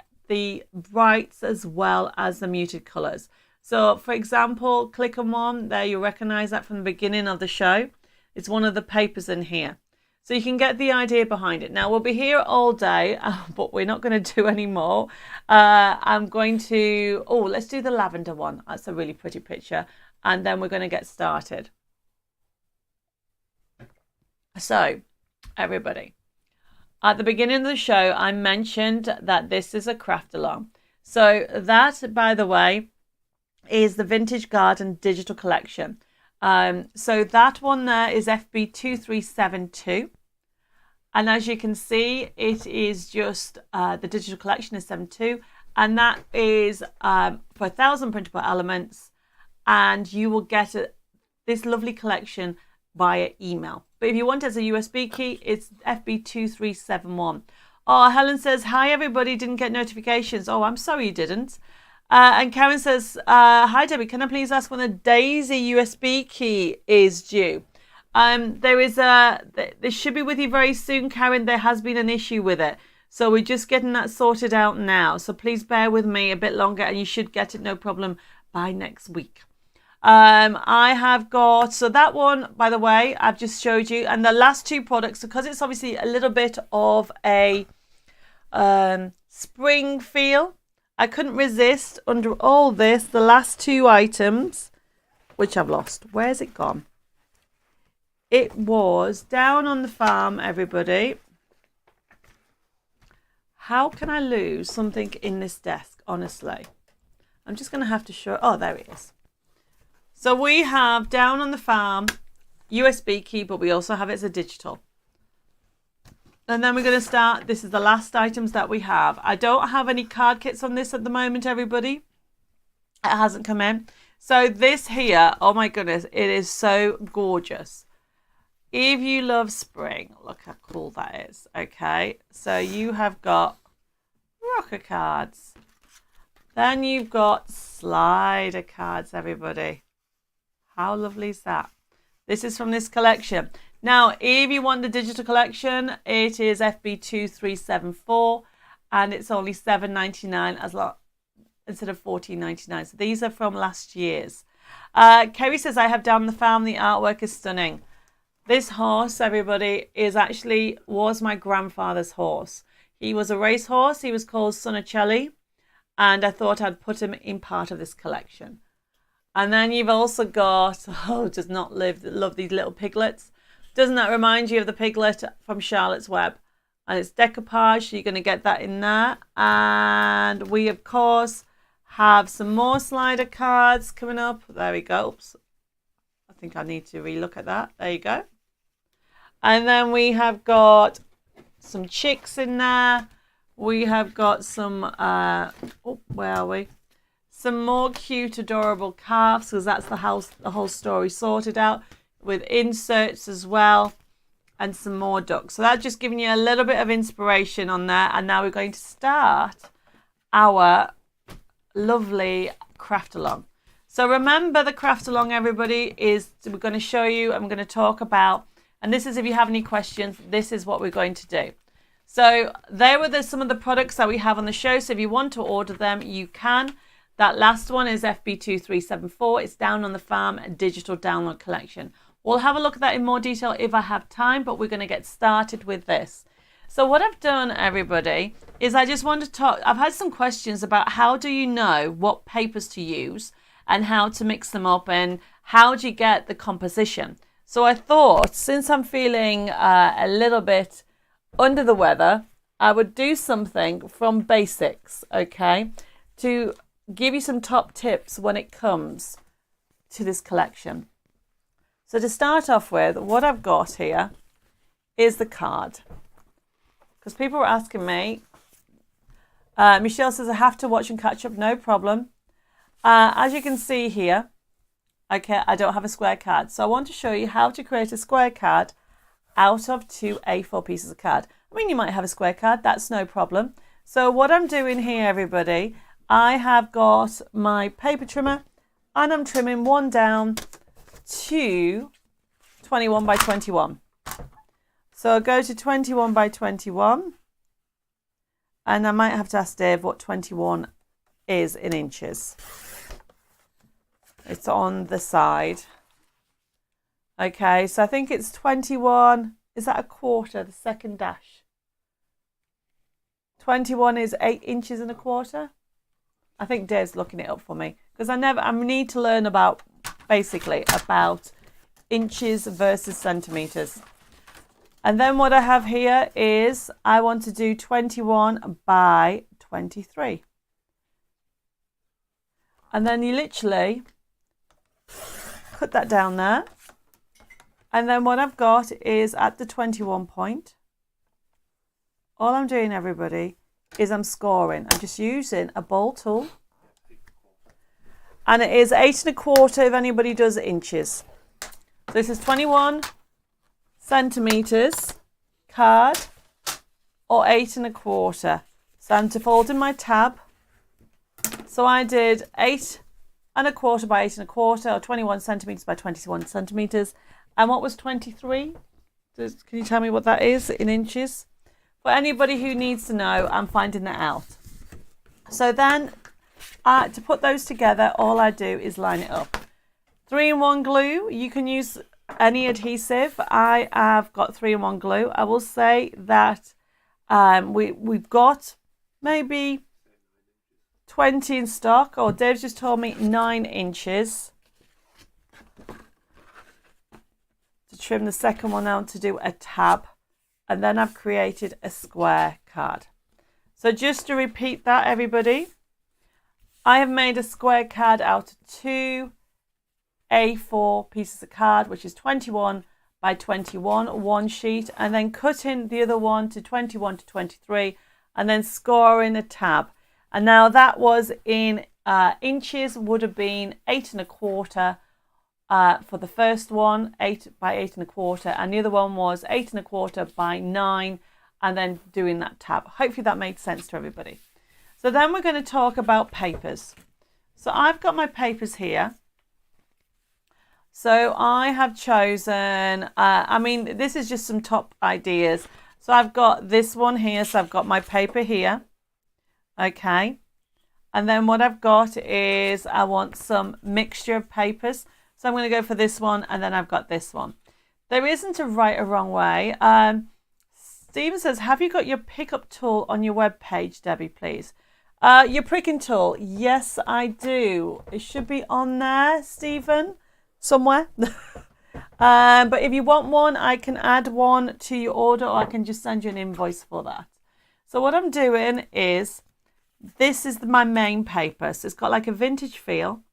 brights as well as the muted colors. So, for example, click on one there. You'll recognize that from the beginning of the show. It's one of the papers in here. So you can get the idea behind it. Now, we'll be here all day, but we're not going to do any more. I'm going to, let's do the lavender one. That's a really pretty picture. And then we're going to get started. So, everybody, at the beginning of the show, I mentioned that this is a Craftalong. So that, by the way, is the Vintage Garden Digital Collection. So that one there is FB2372. And as you can see, it is just the digital collection is 72. And that is for 1,000 printable elements. And you will get this lovely collection via email. But if you want it as a USB key, it's FB2371. Oh, Helen says, hi everybody, didn't get notifications. Oh, I'm sorry you didn't. And Karen says, hi Debbie, can I please ask when the Daisy USB key is due? This should be with you very soon, Karen. There has been an issue with it. So we're just getting that sorted out now. So please bear with me a bit longer and you should get it no problem by next week. I have got, so that one, by the way, I've just showed you. And the last two products, because it's obviously a little bit of a spring feel, I couldn't resist under all this, the last two items, which I've lost. Where's it gone? It was down on the farm, everybody. How can I lose something in this desk, honestly? I'm just going to have to show, oh, there it is. So we have down on the farm, USB key, but we also have it as a digital. And then we're going to start. This is the last items that we have. I don't have any card kits on this at the moment, everybody. It hasn't come in. So this here, oh my goodness, it is so gorgeous. If you love spring, look how cool that is. Okay, so you have got rocker cards. Then you've got slider cards, everybody. How lovely is that? This is from this collection. Now, if you want the digital collection, it is FB2374 and it's only $7.99 instead of $14.99. So these are from last year's. Kerry says, I have down the farm. The artwork is stunning. This horse, everybody, was my grandfather's horse. He was a racehorse. He was called Sonicelli. And I thought I'd put him in part of this collection. And then you've also got, does not love these little piglets. Doesn't that remind you of the piglet from Charlotte's Web? And it's decoupage, so you're going to get that in there. And we, of course, have some more slider cards coming up. There we go. Oops. I think I need to relook at that. There you go. And then we have got some chicks in there. We have got some, where are we? Some more cute, adorable calves, because that's the whole story sorted out, with inserts as well, and some more ducks. So that's just giving you a little bit of inspiration on there. And now we're going to start our lovely Craftalong. So remember, the Craftalong, everybody, we're going to show you, and we're going to talk about, and this is, if you have any questions, this is what we're going to do. So there were some of the products that we have on the show. So if you want to order them, you can. That last one is FB2374. It's down on the farm, digital download collection. We'll have a look at that in more detail if I have time, but we're going to get started with this. So what I've done, everybody, is I just want to talk. I've had some questions about how do you know what papers to use and how to mix them up and how do you get the composition. So I thought, since I'm feeling a little bit under the weather, I would do something from basics, okay, to give you some top tips when it comes to this collection. So to start off with, what I've got here is the card. Because people were asking me, Michelle says I have to watch and catch up, no problem. As you can see here, okay, I don't have a square card. So I want to show you how to create a square card out of 2 A4 pieces of card. I mean, you might have a square card, that's no problem. So what I'm doing here, everybody, I have got my paper trimmer and I'm trimming one down to 21 by 21. So I'll go to 21 by 21 and I might have to ask Dave what 21 is in inches. It's on the side. Okay, so I think it's 21. Is that a quarter, the second dash? 21 is 8 inches and a quarter. I think Dave's looking it up for me because I need to learn about inches versus centimeters. And then what I have here is I want to do 21 by 23. And then you literally put that down there. And then what I've got is at the 21 point, all I'm doing, everybody, is I'm scoring. I'm just using a bowl tool. And it is 8 1/4 if anybody does inches. So this is 21 centimeters card or 8 1/4. So I'm defaulting my tab. So I did 8 1/4 by 8 1/4 or 21 centimeters by 21 centimeters. And what was 23? Can you tell me what that is in inches? For anybody who needs to know, I'm finding that out. So then to put those together, all I do is line it up. 3-in-1 glue, you can use any adhesive. I have got 3-in-1 glue. I will say that we've got maybe 20 in stock, or Dave's just told me 9 inches. To trim the second one out to do a tab. And then I've created a square card. So just to repeat that, everybody, I have made a square card out of 2 A4 pieces of card, which is 21 by 21, one sheet, and then cutting the other one to 21 to 23, and then scoring a tab. And now that was in inches, would have been 8 1/4 for the first one, 8 by 8 1/4, and the other one was 8 1/4 by 9, and then doing that tab. Hopefully that made sense to everybody. So then we're going to talk about papers. So I've got my papers here. So I have chosen, this is just some top ideas. So I've got this one here. So I've got my paper here. Okay. And then what I've got is I want some mixture of papers. So I'm going to go for this one, and then I've got this one. There isn't a right or wrong way. Stephen says, have you got your pickup tool on your web page, Debbie, please? Your pricking tool. Yes, I do. It should be on there, Stephen, somewhere. But if you want one, I can add one to your order, or I can just send you an invoice for that. So what I'm doing is, this is my main paper. So it's got like a vintage feel.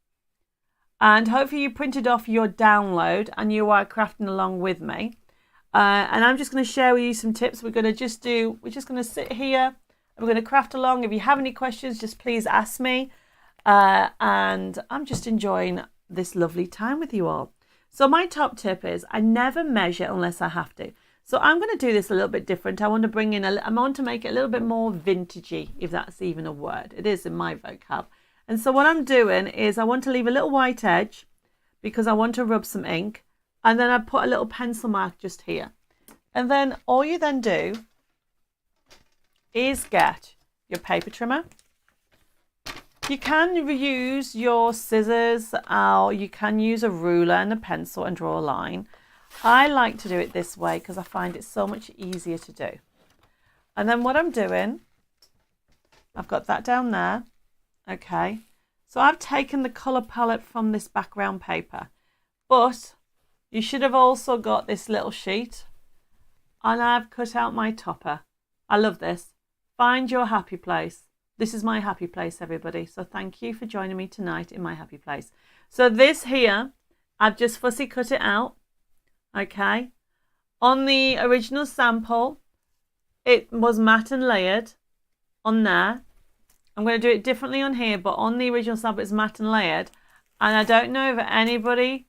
And hopefully you printed off your download and you are crafting along with me. And I'm just going to share with you some tips. We're just going to sit here and we're going to craft along. If you have any questions, just please ask me. And I'm just enjoying this lovely time with you all. So my top tip is I never measure unless I have to. So I'm going to do this a little bit different. I want to make it a little bit more vintagey, if that's even a word. It is in my vocab. And so what I'm doing is I want to leave a little white edge because I want to rub some ink. And then I put a little pencil mark just here. And then all you then do is get your paper trimmer. You can reuse your scissors, or you can use a ruler and a pencil and draw a line. I like to do it this way because I find it so much easier to do. And then what I'm doing, I've got that down there. Okay. So I've taken the colour palette from this background paper. But you should have also got this little sheet. And I've cut out my topper. I love this. Find your happy place. This is my happy place, everybody. So thank you for joining me tonight in my happy place. So this here, I've just fussy cut it out. Okay. On the original sample, it was matte and layered on there. I'm going to do it differently on here, but on the original sample, it's matte and layered. And I don't know if anybody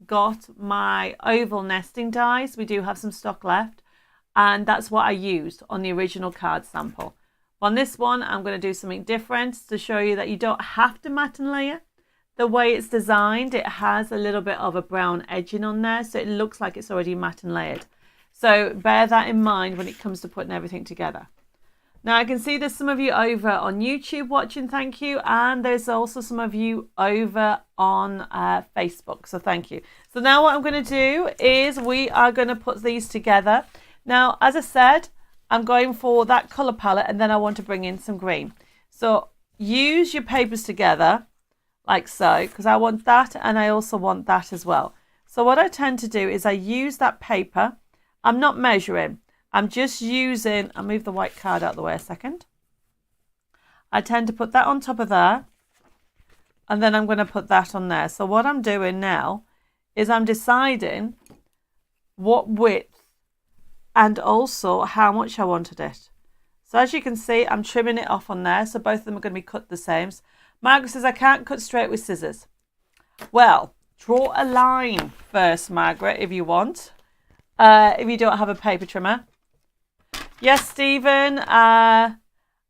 got my oval nesting dies. We do have some stock left. And that's what I used on the original card sample. On this one, I'm going to do something different to show you that you don't have to matte and layer. The way it's designed, it has a little bit of a brown edging on there, so it looks like it's already matte and layered. So bear that in mind when it comes to putting everything together. Now I can see there's some of you over on YouTube watching, thank you. And there's also some of you over on Facebook, so thank you. So now what I'm going to do is we are going to put these together. Now, as I said, I'm going for that colour palette and then I want to bring in some green. So use your papers together like so, because I want that and I also want that as well. So what I tend to do is I use that paper. I'm not measuring. I'm just using, I'll move the white card out of the way a second. I tend to put that on top of there and then I'm going to put that on there. So what I'm doing now is I'm deciding what width and also how much I wanted it. So as you can see, I'm trimming it off on there. So both of them are going to be cut the same. Margaret says, I can't cut straight with scissors. Well, draw a line first, Margaret, if you want. If you don't have a paper trimmer. Yes, Stephen,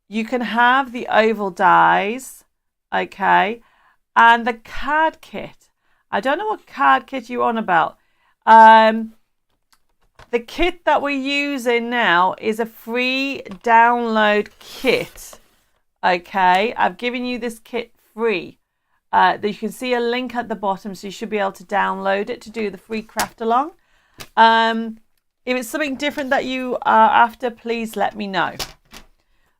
you can have the oval dies. Okay. And the card kit. I don't know what card kit you're on about. The kit that we're using now is a free download kit. Okay, I've given you this kit free. You can see a link at the bottom, so you should be able to download it to do the free Craftalong. If it's something different that you are after, please let me know.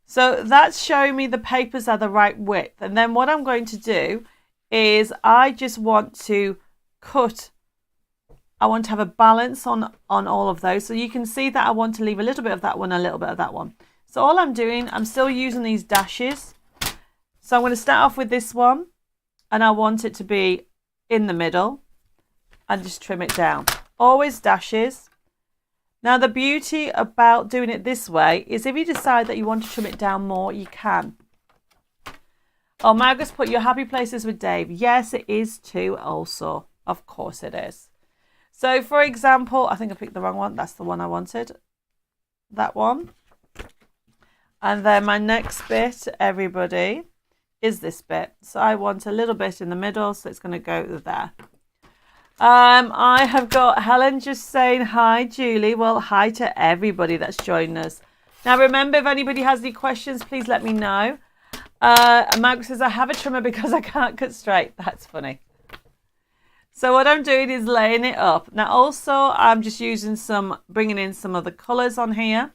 So that's showing me the papers are the right width. And then what I'm going to do is I just want to cut. I want to have a balance on all of those. So you can see that I want to leave a little bit of that one, a little bit of that one. So all I'm doing, I'm still using these dashes. So I'm going to start off with this one and I want it to be in the middle and just trim it down. Always dashes. Now the beauty about doing it this way is if you decide that you want to trim it down more, you can. Oh, Margaret's put your happy places with Dave. Yes, it is too also. Of course it is. So, for example, I think I picked the wrong one. That's the one I wanted. That one. And then my next bit, everybody, is this bit. So I want a little bit in the middle, so it's going to go there. I have got Helen just saying hi, Julie. Well, hi to everybody that's joined us. Now, remember, if anybody has any questions, please let me know. Margaret says, I have a trimmer because I can't cut straight. That's funny. So what I'm doing is laying it up. Now also I'm just using bringing in some of the colours on here.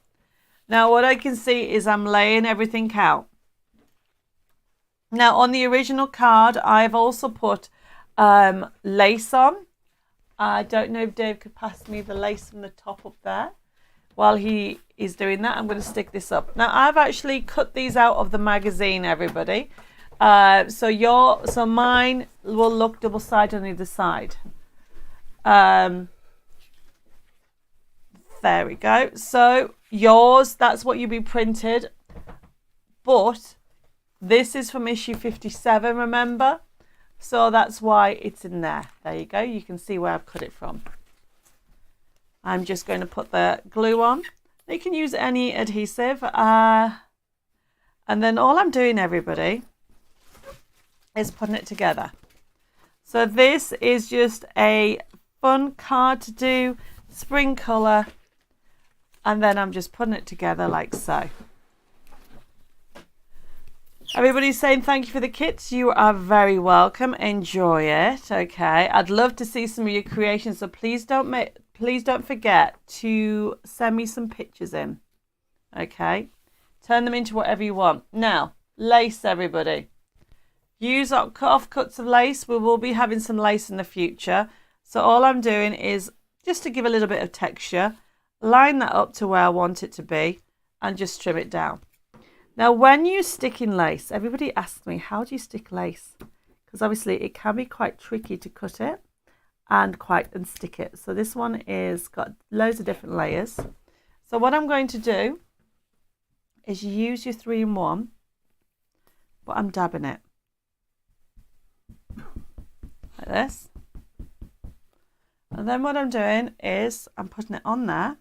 Now what I can see is I'm laying everything out. Now on the original card, I've also put lace on. I don't know if Dave could pass me the lace from the top up there. While he is doing that, I'm going to stick this up. Now I've actually cut these out of the magazine, everybody. So mine will look double sided on either side. There we go. So yours, that's what you'll be printed. But this is from issue 57, remember? So that's why it's in there. There you go. You can see where I've cut it from. I'm just going to put the glue on. You can use any adhesive. And then all I'm doing, everybody, is putting it together. So this is just a fun card to do, spring colour, and then I'm just putting it together like so. Everybody's saying thank you for the kits. You are very welcome. Enjoy it. Okay, I'd love to see some of your creations, so please don't forget to send me some pictures in. Okay, turn them into whatever you want. Now, lace, everybody. Use cut-off cuts of lace. We will be having some lace in the future. So all I'm doing is, just to give a little bit of texture, line that up to where I want it to be and just trim it down. Now, when you stick in lace, everybody asks me, how do you stick lace? Because obviously it can be quite tricky to cut it and stick it. So this one is got loads of different layers. So what I'm going to do is use your 3-in-1, but I'm dabbing it like this. And then what I'm doing is I'm putting it on there.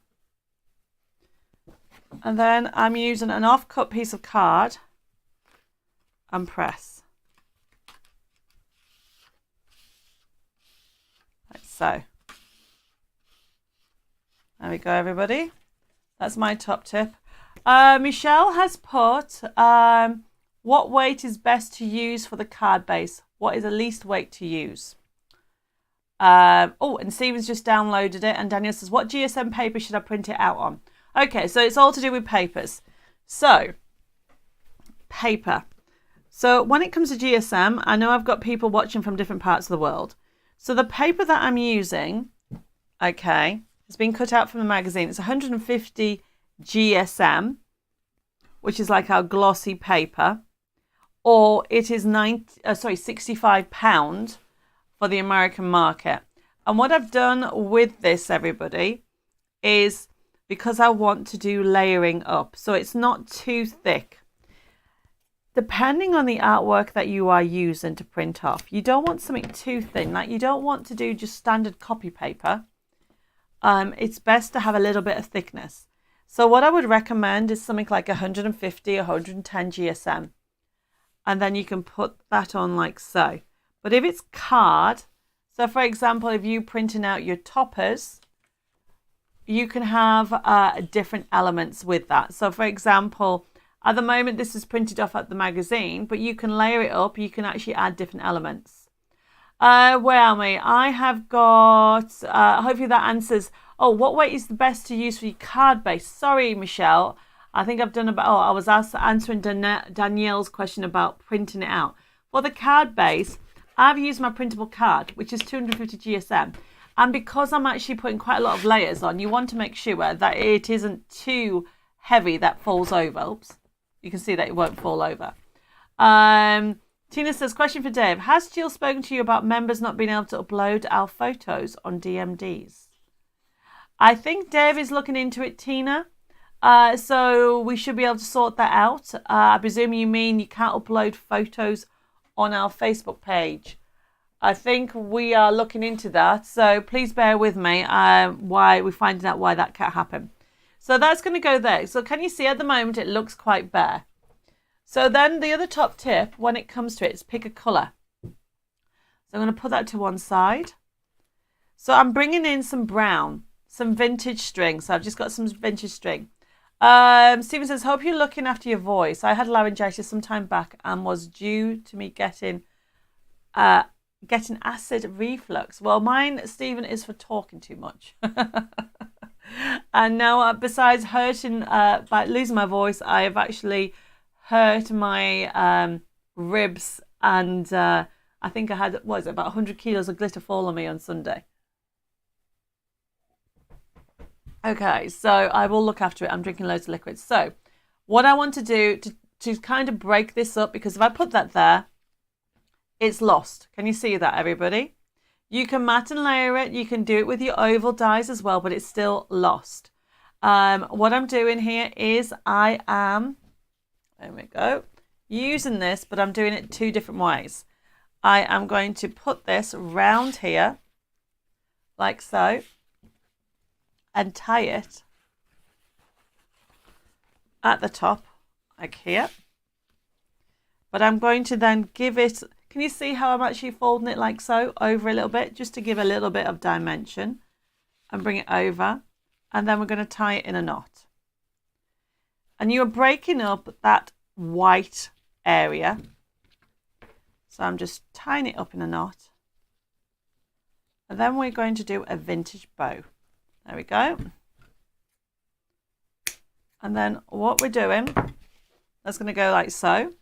And then I'm using an off-cut piece of card and press. Like so. There we go, everybody. That's my top tip. Michelle has put, what weight is best to use for the card base? What is the least weight to use? And Stephen's just downloaded it, and Daniel says, what GSM paper should I print it out on? Okay, so it's all to do with papers. So, paper. So when it comes to GSM, I know I've got people watching from different parts of the world. So the paper that I'm using, okay, has been cut out from the magazine. It's 150 GSM, which is like our glossy paper, or it is £65 for the American market. And what I've done with this, everybody, is because I want to do layering up, so it's not too thick. Depending on the artwork that you are using to print off, you don't want something too thin. Like, you don't want to do just standard copy paper. It's best to have a little bit of thickness. So what I would recommend is something like 150, 110 GSM. And then you can put that on like so. But if it's card, so for example, if you're printing out your toppers, you can have different elements with that. So for example, at the moment, this is printed off at the magazine, but you can layer it up. You can actually add different elements. Where am I? I have got, hopefully that answers, what weight is the best to use for your card base? Sorry, Michelle. I think I've done about, I was answering Danielle's question about printing it out. For the card base, I've used my printable card, which is 250 GSM. And because I'm actually putting quite a lot of layers on, you want to make sure that it isn't too heavy that falls over. Oops. You can see that it won't fall over. Tina says, question for Dave. Has Jill spoken to you about members not being able to upload our photos on DMDs? I think Dave is looking into it, Tina. So we should be able to sort that out. I presume you mean you can't upload photos on our Facebook page. I think we are looking into that. So please bear with me why we're finding out why that can't happen. So that's going to go there. So can you see at the moment it looks quite bare. So then the other top tip when it comes to it is pick a colour. So I'm going to put that to one side. So I'm bringing in some brown, some vintage string. So I've just got some vintage string. Stephen says, hope you're looking after your voice. I had laryngitis some time back and was due to me getting acid reflux. Well, mine, Stephen, is for talking too much. And now, besides hurting by losing my voice, I have actually hurt my ribs, and I think I had, what is it, about 100 kilos of glitter fall on me on Sunday. Okay, so I will look after it. I'm drinking loads of liquids. So what I want to do to kind of break this up, because if I put that there, it's lost. Can you see that, everybody? You can mat and layer it. You can do it with your oval dies as well, but it's still lost. What I'm doing here is I am, there we go, using this, but I'm doing it 2 different ways. I am going to put this round here, like so, and tie it at the top, like here. But I'm going to then give it, can you see how I'm actually folding it like so, over a little bit, just to give a little bit of dimension, and bring it over, and then we're going to tie it in a knot. And you're breaking up that white area. So I'm just tying it up in a knot. And then we're going to do a vintage bow. There we go. And then what we're doing, that's going to go like so.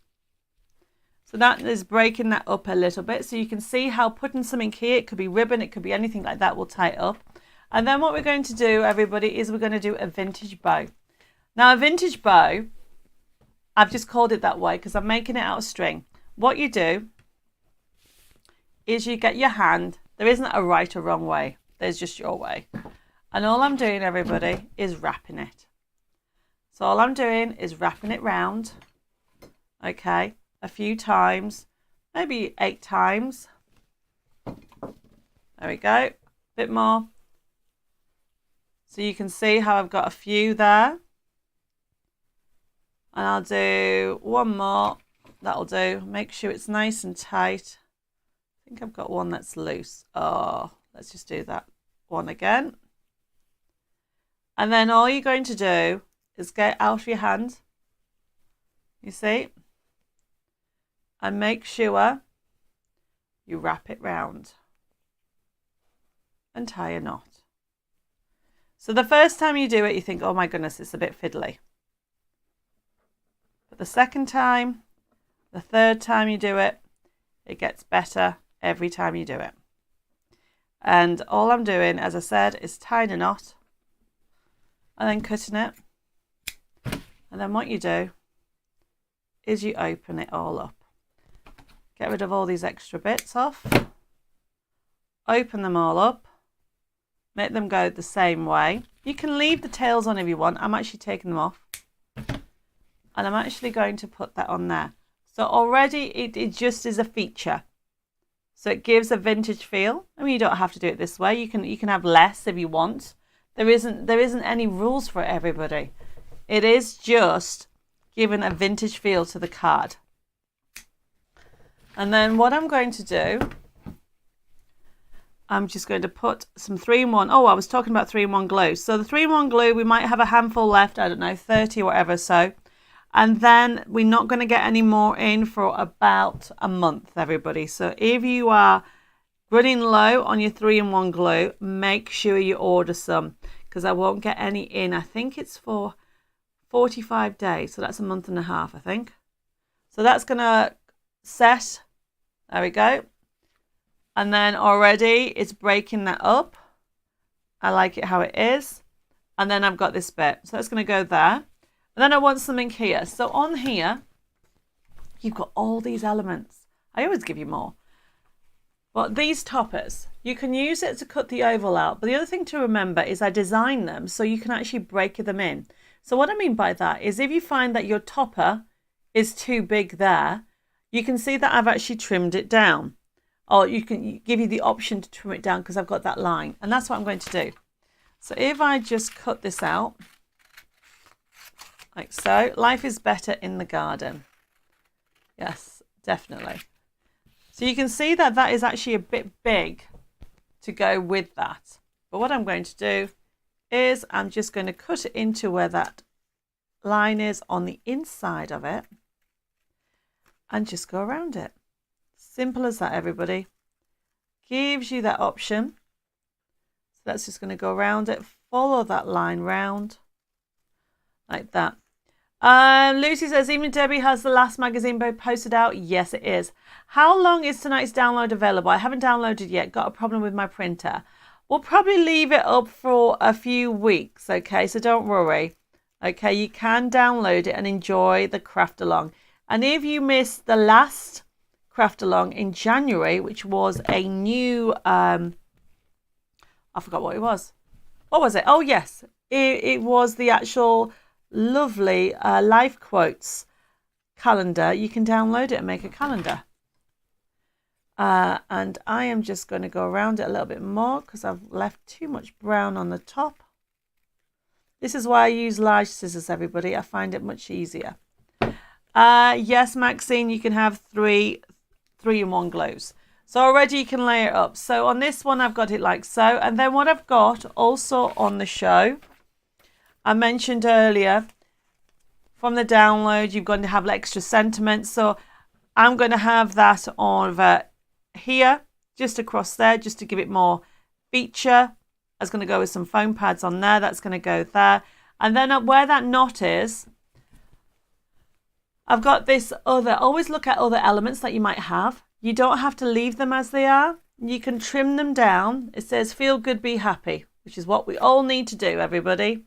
So that is breaking that up a little bit. So you can see how putting something here, it could be ribbon, it could be anything like that, will tie it up. And then what we're going to do, everybody, is we're going to do a vintage bow. Now a vintage bow, I've just called it that way because I'm making it out of string. What you do is you get your hand. There isn't a right or wrong way. There's just your way. And all I'm doing, everybody, is wrapping it. So all I'm doing is wrapping it round. Okay, a few times, maybe 8 times. There we go. A bit more. So you can see how I've got a few there. And I'll do one more. That'll do. Make sure it's nice and tight. I think I've got one that's loose. Oh, let's just do that one again. And then all you're going to do is get out of your hand. You see? And make sure you wrap it round and tie a knot. So the first time you do it, you think, oh my goodness, it's a bit fiddly. But the second time, the third time you do it, it gets better every time you do it. And all I'm doing, as I said, is tying a knot and then cutting it. And then what you do is you open it all up. Get rid of all these extra bits off. Open them all up. Make them go the same way. You can leave the tails on if you want. I'm actually taking them off. And I'm actually going to put that on there. So already it just is a feature. So it gives a vintage feel. I mean, you don't have to do it this way. You can have less if you want. There isn't any rules for everybody. It is just giving a vintage feel to the card. And then what I'm going to do, I'm just going to put some 3-in-1. Oh, I was talking about 3-in-1 glue. So the 3-in-1 glue, we might have a handful left. I don't know, 30 or whatever. So, and then we're not going to get any more in for about a month, everybody. So if you are running low on your 3-in-1 glue, make sure you order some because I won't get any in. I think it's for 45 days. So that's a month and a half, I think. So that's going to set. There we go. And then already it's breaking that up. I like it how it is. And then I've got this bit. So that's going to go there. And then I want something here. So on here, you've got all these elements. I always give you more. But these toppers, you can use it to cut the oval out. But the other thing to remember is I designed them so you can actually break them in. So what I mean by that is if you find that your topper is too big there, you can see that I've actually trimmed it down. Or you can give you the option to trim it down because I've got that line. And that's what I'm going to do. So if I just cut this out, like so, life is better in the garden. Yes, definitely. So you can see that that is actually a bit big to go with that. But what I'm going to do is I'm just going to cut it into where that line is on the inside of it and just go around it. Simple as that, everybody. Gives you that option. So that's just going to go around it. Follow that line round like that. Lucy says, even Debbie has the last magazine posted out. Yes, it is. How long is tonight's download available? I haven't downloaded yet. Got a problem with my printer. We'll probably leave it up for a few weeks. Okay, so don't worry. Okay, you can download it and enjoy the Craftalong. And if you missed the last Craftalong in January, which was a new, I forgot what it was. What was it? Oh, yes. It was the actual lovely life quotes calendar. You can download it and make a calendar. And I am just going to go around it a little bit more because I've left too much brown on the top. This is why I use large scissors, everybody. I find it much easier. Yes, Maxine, you can have 3-in-1 glues. So already you can layer it up. So on this one, I've got it like so. And then what I've got also on the show, I mentioned earlier, from the download, you're going to have extra sentiments. So I'm going to have that over here, just across there, just to give it more feature. I was going to go with some foam pads on there. That's going to go there. And then where that knot is, I've got this other, always look at other elements that you might have. You don't have to leave them as they are. You can trim them down. It says feel good, be happy, which is what we all need to do, everybody.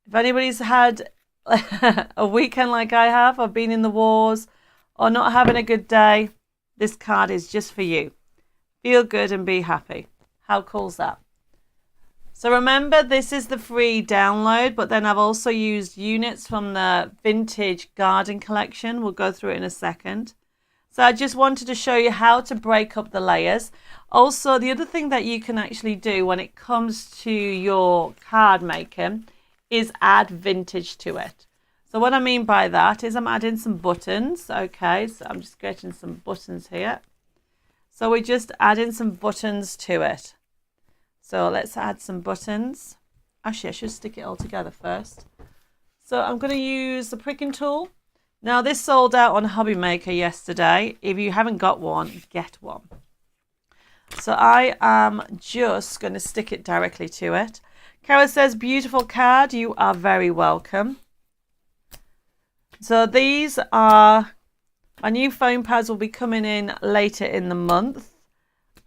If anybody's had a weekend like I have, or been in the wars, or not having a good day, this card is just for you. Feel good and be happy. How cool is that? So remember, this is the free download, but then I've also used units from the vintage garden collection. We'll go through it in a second. So I just wanted to show you how to break up the layers. Also, the other thing that you can actually do when it comes to your card making is add vintage to it. So what I mean by that is I'm adding some buttons. Okay, so I'm just getting some buttons here. So we're just adding some buttons to it. So let's add some buttons. Actually, I should stick it all together first. So I'm going to use the pricking tool. Now this sold out on Hobby Maker yesterday. If you haven't got one, get one. So I am just going to stick it directly to it. Kara says, beautiful card. You are very welcome. So these are, my new foam pads will be coming in later in the month.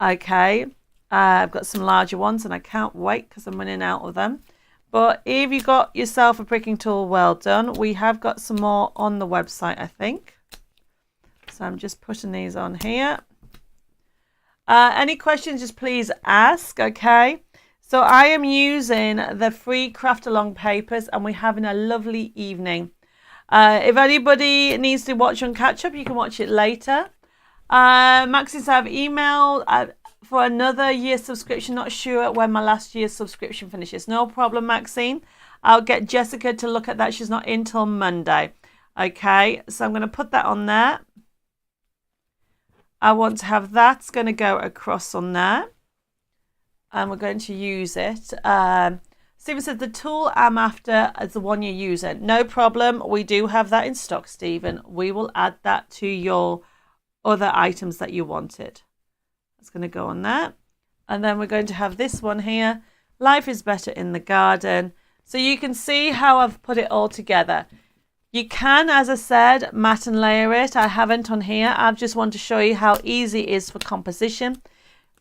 Okay. I've got some larger ones and I can't wait because I'm running out of them. But if you got yourself a pricking tool, well done. We have got some more on the website, I think. So I'm just putting these on here. Any questions, just please ask, okay? So I am using the free Craftalong papers and we're having a lovely evening. If anybody needs to watch on catch up, you can watch it later. Maxine said I've emailed for another year's subscription. Not sure when my last year's subscription finishes. No problem, Maxine. I'll get Jessica to look at that. She's not in till Monday. Okay, so I'm going to put that on there. I want to have that's going to go across on there. And we're going to use it. Stephen said the tool I'm after is the one you're using. No problem. We do have that in stock, Stephen. We will add that to your other items that you wanted. It's going to go on there. And then we're going to have this one here. Life is better in the garden. So you can see how I've put it all together. You can, as I said, matte and layer it. I haven't on here. I just want to show you how easy it is for composition.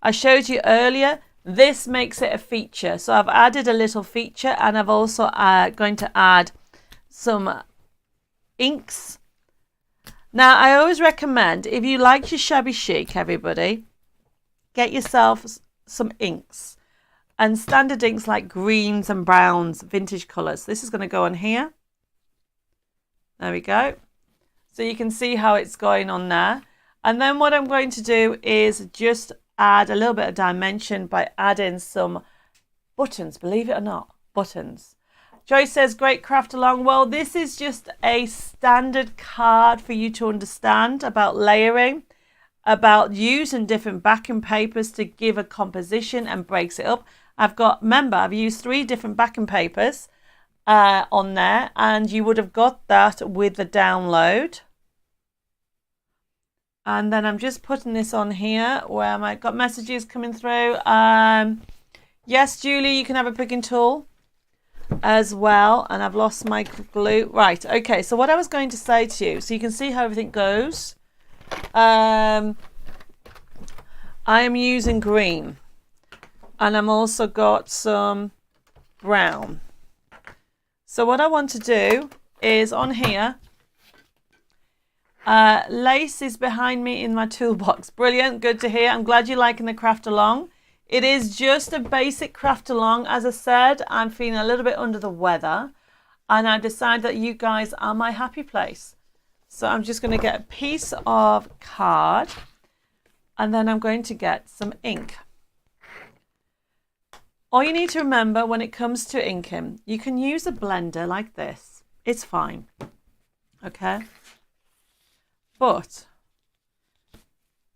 I showed you earlier. This makes it a feature. So I've added a little feature and I've also going to add some inks. Now, I always recommend, if you like your shabby chic, everybody, get yourself some inks. And standard inks like greens and browns, vintage colours. This is going to go on here. There we go. So you can see how it's going on there. And then what I'm going to do is just add a little bit of dimension by adding some buttons, believe it or not, buttons. Joyce says, great Craftalong. Well, this is just a standard card for you to understand about layering, about using different backing papers to give a composition and breaks it up. Remember, I've used 3 different backing papers on there, and you would have got that with the download. And then I'm just putting this on here where I got messages coming through. Yes, Julie, you can have a picking tool as well. And I've lost my glue. Right, okay, so what I was going to say to you, so you can see how everything goes. I am using green. And I'm also got some brown. So what I want to do is on here, lace is behind me in my toolbox. Brilliant, good to hear. I'm glad you're liking the Craftalong. It is just a basic Craftalong. As I said, I'm feeling a little bit under the weather and I decided that you guys are my happy place. So I'm just going to get a piece of card and then I'm going to get some ink. All you need to remember when it comes to inking, you can use a blender like this. It's fine. Okay? But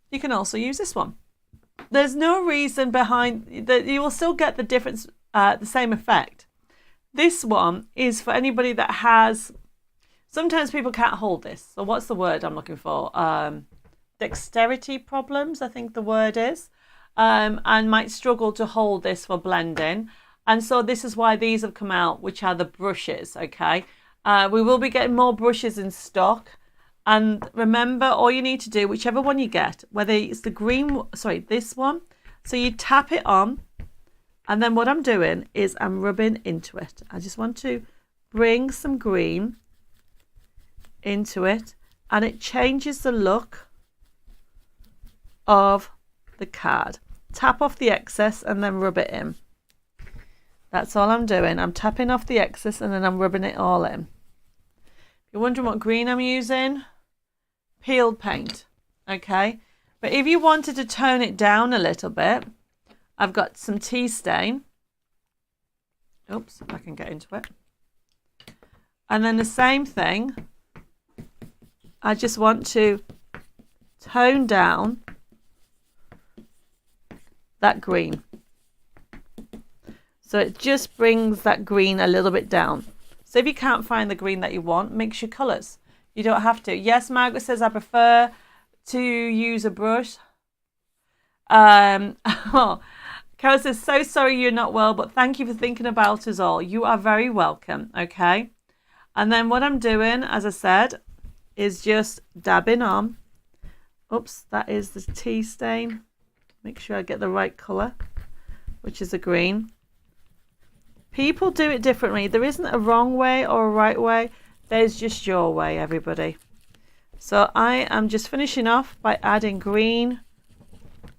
you can also use this one. There's no reason behind that. You will still get the difference, the same effect. This one is for anybody that has, sometimes people can't hold this. So what's the word I'm looking for? Dexterity problems, I think the word is. And might struggle to hold this for blending. And so this is why these have come out, which are the brushes, okay? We will be getting more brushes in stock. And remember, all you need to do, whichever one you get, whether it's the green, sorry, this one. So you tap it on, and then what I'm doing is I'm rubbing into it. I just want to bring some green into it, and it changes the look of the card. Tap off the excess and then rub it in. That's all I'm doing. I'm tapping off the excess and then I'm rubbing it all in. If you're wondering what green I'm using, peeled paint, okay? But if you wanted to tone it down a little bit, I've got some tea stain. Oops, if I can get into it. And then the same thing, I just want to tone down that green. So it just brings that green a little bit down. So if you can't find the green that you want, mix your colours. You don't have to. Yes, Margaret says I prefer to use a brush. Oh, Carol says, so sorry you're not well, but thank you for thinking about us all. You are very welcome, okay? And then what I'm doing, as I said, is just dabbing on. Oops, that is the tea stain. Make sure I get the right colour, which is a green. People do it differently. There isn't a wrong way or a right way. There's just your way, everybody. So I am just finishing off by adding green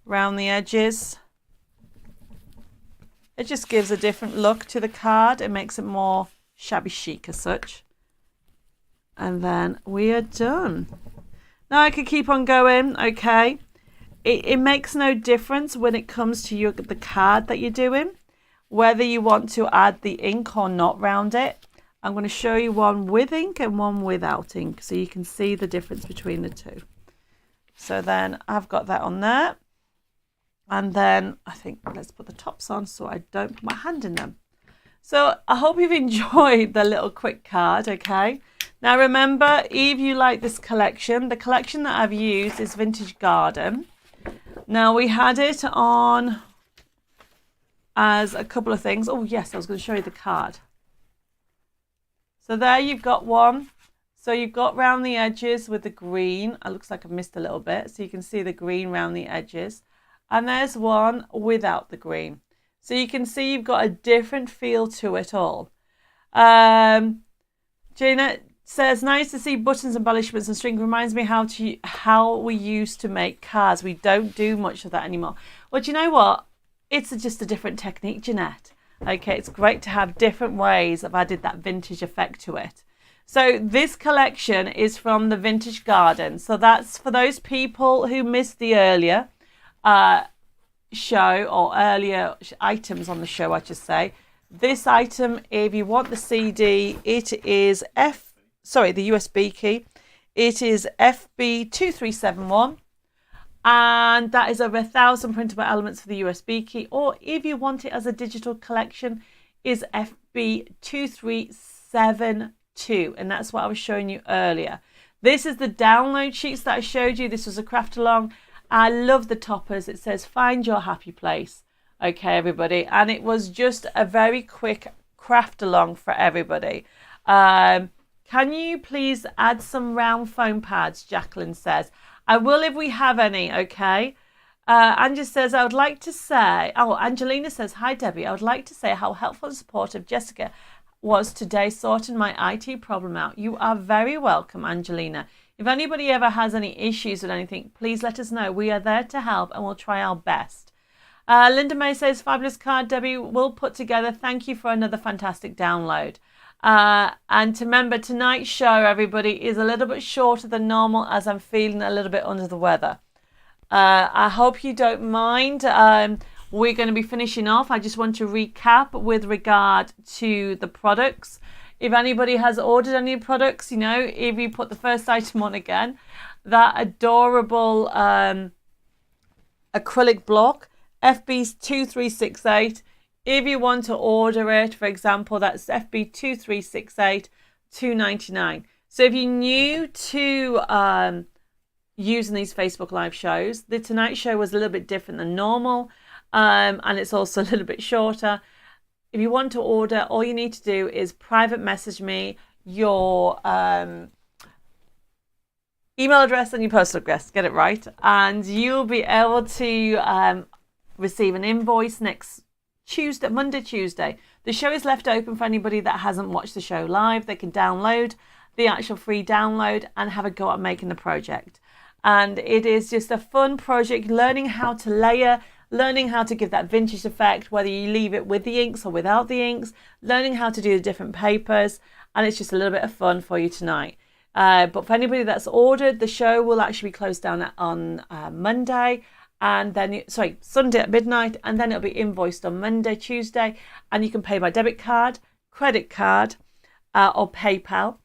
around the edges. It just gives a different look to the card. It makes it more shabby chic as such. And then we are done. Now I could keep on going, okay? It makes no difference when it comes to the card that you're doing, whether you want to add the ink or not round it. I'm going to show you one with ink and one without ink so you can see the difference between the two. So then I've got that on there. And then I think let's put the tops on so I don't put my hand in them. So I hope you've enjoyed the little quick card, okay? Now remember, if you like this collection, the collection that I've used is Vintage Garden. Now we had it on as a couple of things. Oh yes, I was going to show you the card. So there you've got one. So you've got round the edges with the green. It looks like I've missed a little bit. So you can see the green round the edges. And there's one without the green. So you can see you've got a different feel to it all. Janet says, nice to see buttons, embellishments and string. Reminds me how we used to make cards. We don't do much of that anymore. Well, do you know what? It's just a different technique, Jeanette. Okay, it's great to have different ways of adding that vintage effect to it. So this collection is from the Vintage Garden. So that's for those people who missed the earlier show or earlier items on the show, I should say. This item, if you want the CD, it is the USB key. It is FB2371. And that is over 1,000 printable elements for the USB key. Or if you want it as a digital collection, is FB2372. And that's what I was showing you earlier. This is the download sheets that I showed you. This was a Craftalong. I love the toppers. It says, find your happy place. Okay, everybody. And it was just a very quick Craftalong for everybody. Can you please add some round foam pads, Jacqueline says. I will if we have any, okay? Angie says, I would like to say, Angelina says, hi Debbie, I would like to say how helpful and supportive Jessica was today sorting my IT problem out. You are very welcome, Angelina. If anybody ever has any issues with anything, please let us know. We are there to help and we'll try our best. Linda May says, fabulous card, Debbie, we'll put together. Thank you for another fantastic download. And to remember, tonight's show, everybody, is a little bit shorter than normal as I'm feeling a little bit under the weather. I hope you don't mind. We're going to be finishing off. I just want to recap with regard to the products. If anybody has ordered any products, you know, if you put the first item on again, that adorable acrylic block, FB2368. If you want to order it, for example, that's FB2368, $2.99. So if you're new to using these Facebook Live shows, the Tonight Show was a little bit different than normal, and it's also a little bit shorter. if you want to order, all you need to do is private message me your email address and your postal address, get it right, and you'll be able to receive an invoice next Tuesday, Monday, Tuesday. The show is left open for anybody that hasn't watched the show live. They can download the actual free download and have a go at making the project. And it is just a fun project, learning how to layer, learning how to give that vintage effect, whether you leave it with the inks or without the inks, learning how to do the different papers, and it's just a little bit of fun for you tonight. But for anybody that's ordered, the show will actually be closed down on Monday, and then Sunday at midnight, and then it'll be invoiced on Monday, Tuesday, and you can pay by debit card, credit card, or PayPal.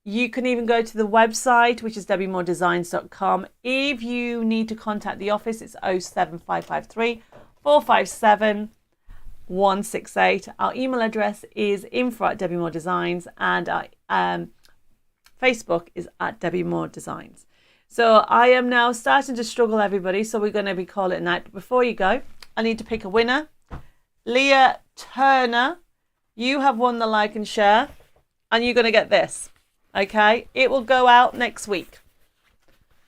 You can even go to the website, which is debbimoredesigns.com. If you need to contact the office, it's 07553 457 168. Our email address is info@debbimoredesigns, and our Facebook is @debbimoredesigns. So I am now starting to struggle, everybody, so we're going to be calling it a night. But before you go, I need to pick a winner. Leah Turner, you have won the like and share, and you're going to get this. Okay, it will go out next week.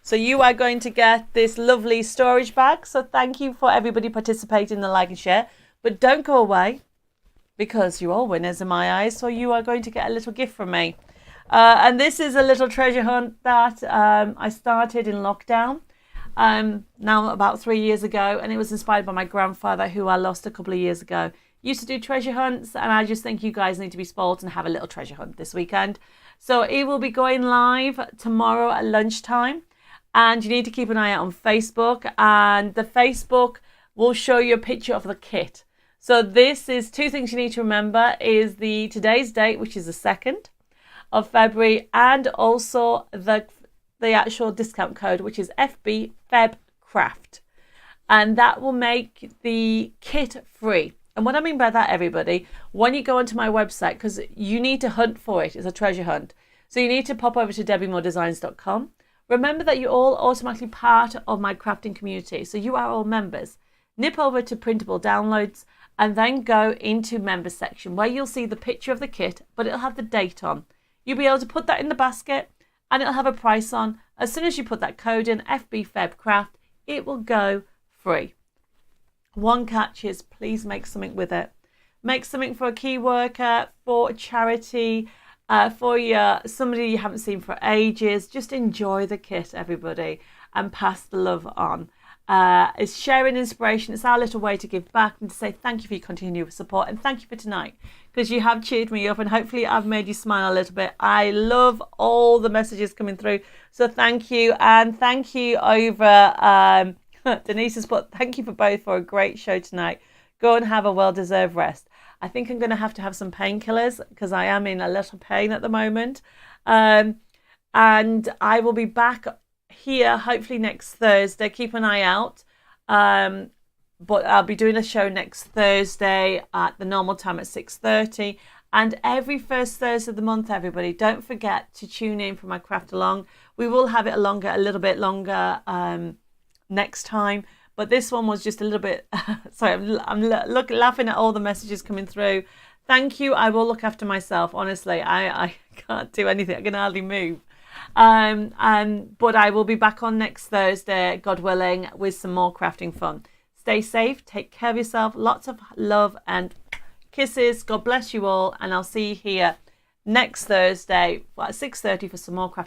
So you are going to get this lovely storage bag. So thank you for everybody participating in the like and share. But don't go away, because you're all winners in my eyes. So you are going to get a little gift from me. And this is a little treasure hunt that I started in lockdown now about 3 years ago. And it was inspired by my grandfather, who I lost a couple of years ago. Used to do treasure hunts, and I just think you guys need to be spoiled and have a little treasure hunt this weekend. So it will be going live tomorrow at lunchtime, and you need to keep an eye out on Facebook, and the Facebook will show you a picture of the kit. So this is two things you need to remember: is today's date, which is the 2nd of February, and also the actual discount code, which is FBFebCraft, and that will make the kit free. And what I mean by that, everybody, when you go onto my website, because you need to hunt for it, it's a treasure hunt. So you need to pop over to debbimoredesigns.com. Remember that you're all automatically part of my crafting community. So you are all members. Nip over to printable downloads and then go into members section, where you'll see the picture of the kit, but it'll have the date on. You'll be able to put that in the basket, and it'll have a price on. As soon as you put that code in, FBFebCraft, it will go free. One catch is, please make something with it. Make something for a key worker, for a charity, for somebody you haven't seen for ages. Just enjoy the kit, everybody, and pass the love on. It's sharing inspiration. It's our little way to give back and to say thank you for your continued support, and thank you for tonight, because you have cheered me up, and hopefully I've made you smile a little bit. I love all the messages coming through, so thank you. And thank you over Denise has put, thank you for both for a great show tonight. Go and have a well-deserved rest. I think I'm going to have some painkillers, because I am in a little pain at the moment. And I will be back here hopefully next Thursday. Keep an eye out. But I'll be doing a show next Thursday at the normal time at 6:30. And every first Thursday of the month, everybody, don't forget to tune in for my Craftalong. We will have it a little bit longer next time, but this one was just a little bit sorry, I'm laughing at all the messages coming through. Thank you. I will look after myself, honestly. I can't do anything. I can hardly move, but I will be back on next Thursday, God willing, with some more crafting fun. Stay safe, take care of yourself, lots of love and kisses. God bless you all, and I'll see you here next Thursday at 6:30 for some more crafting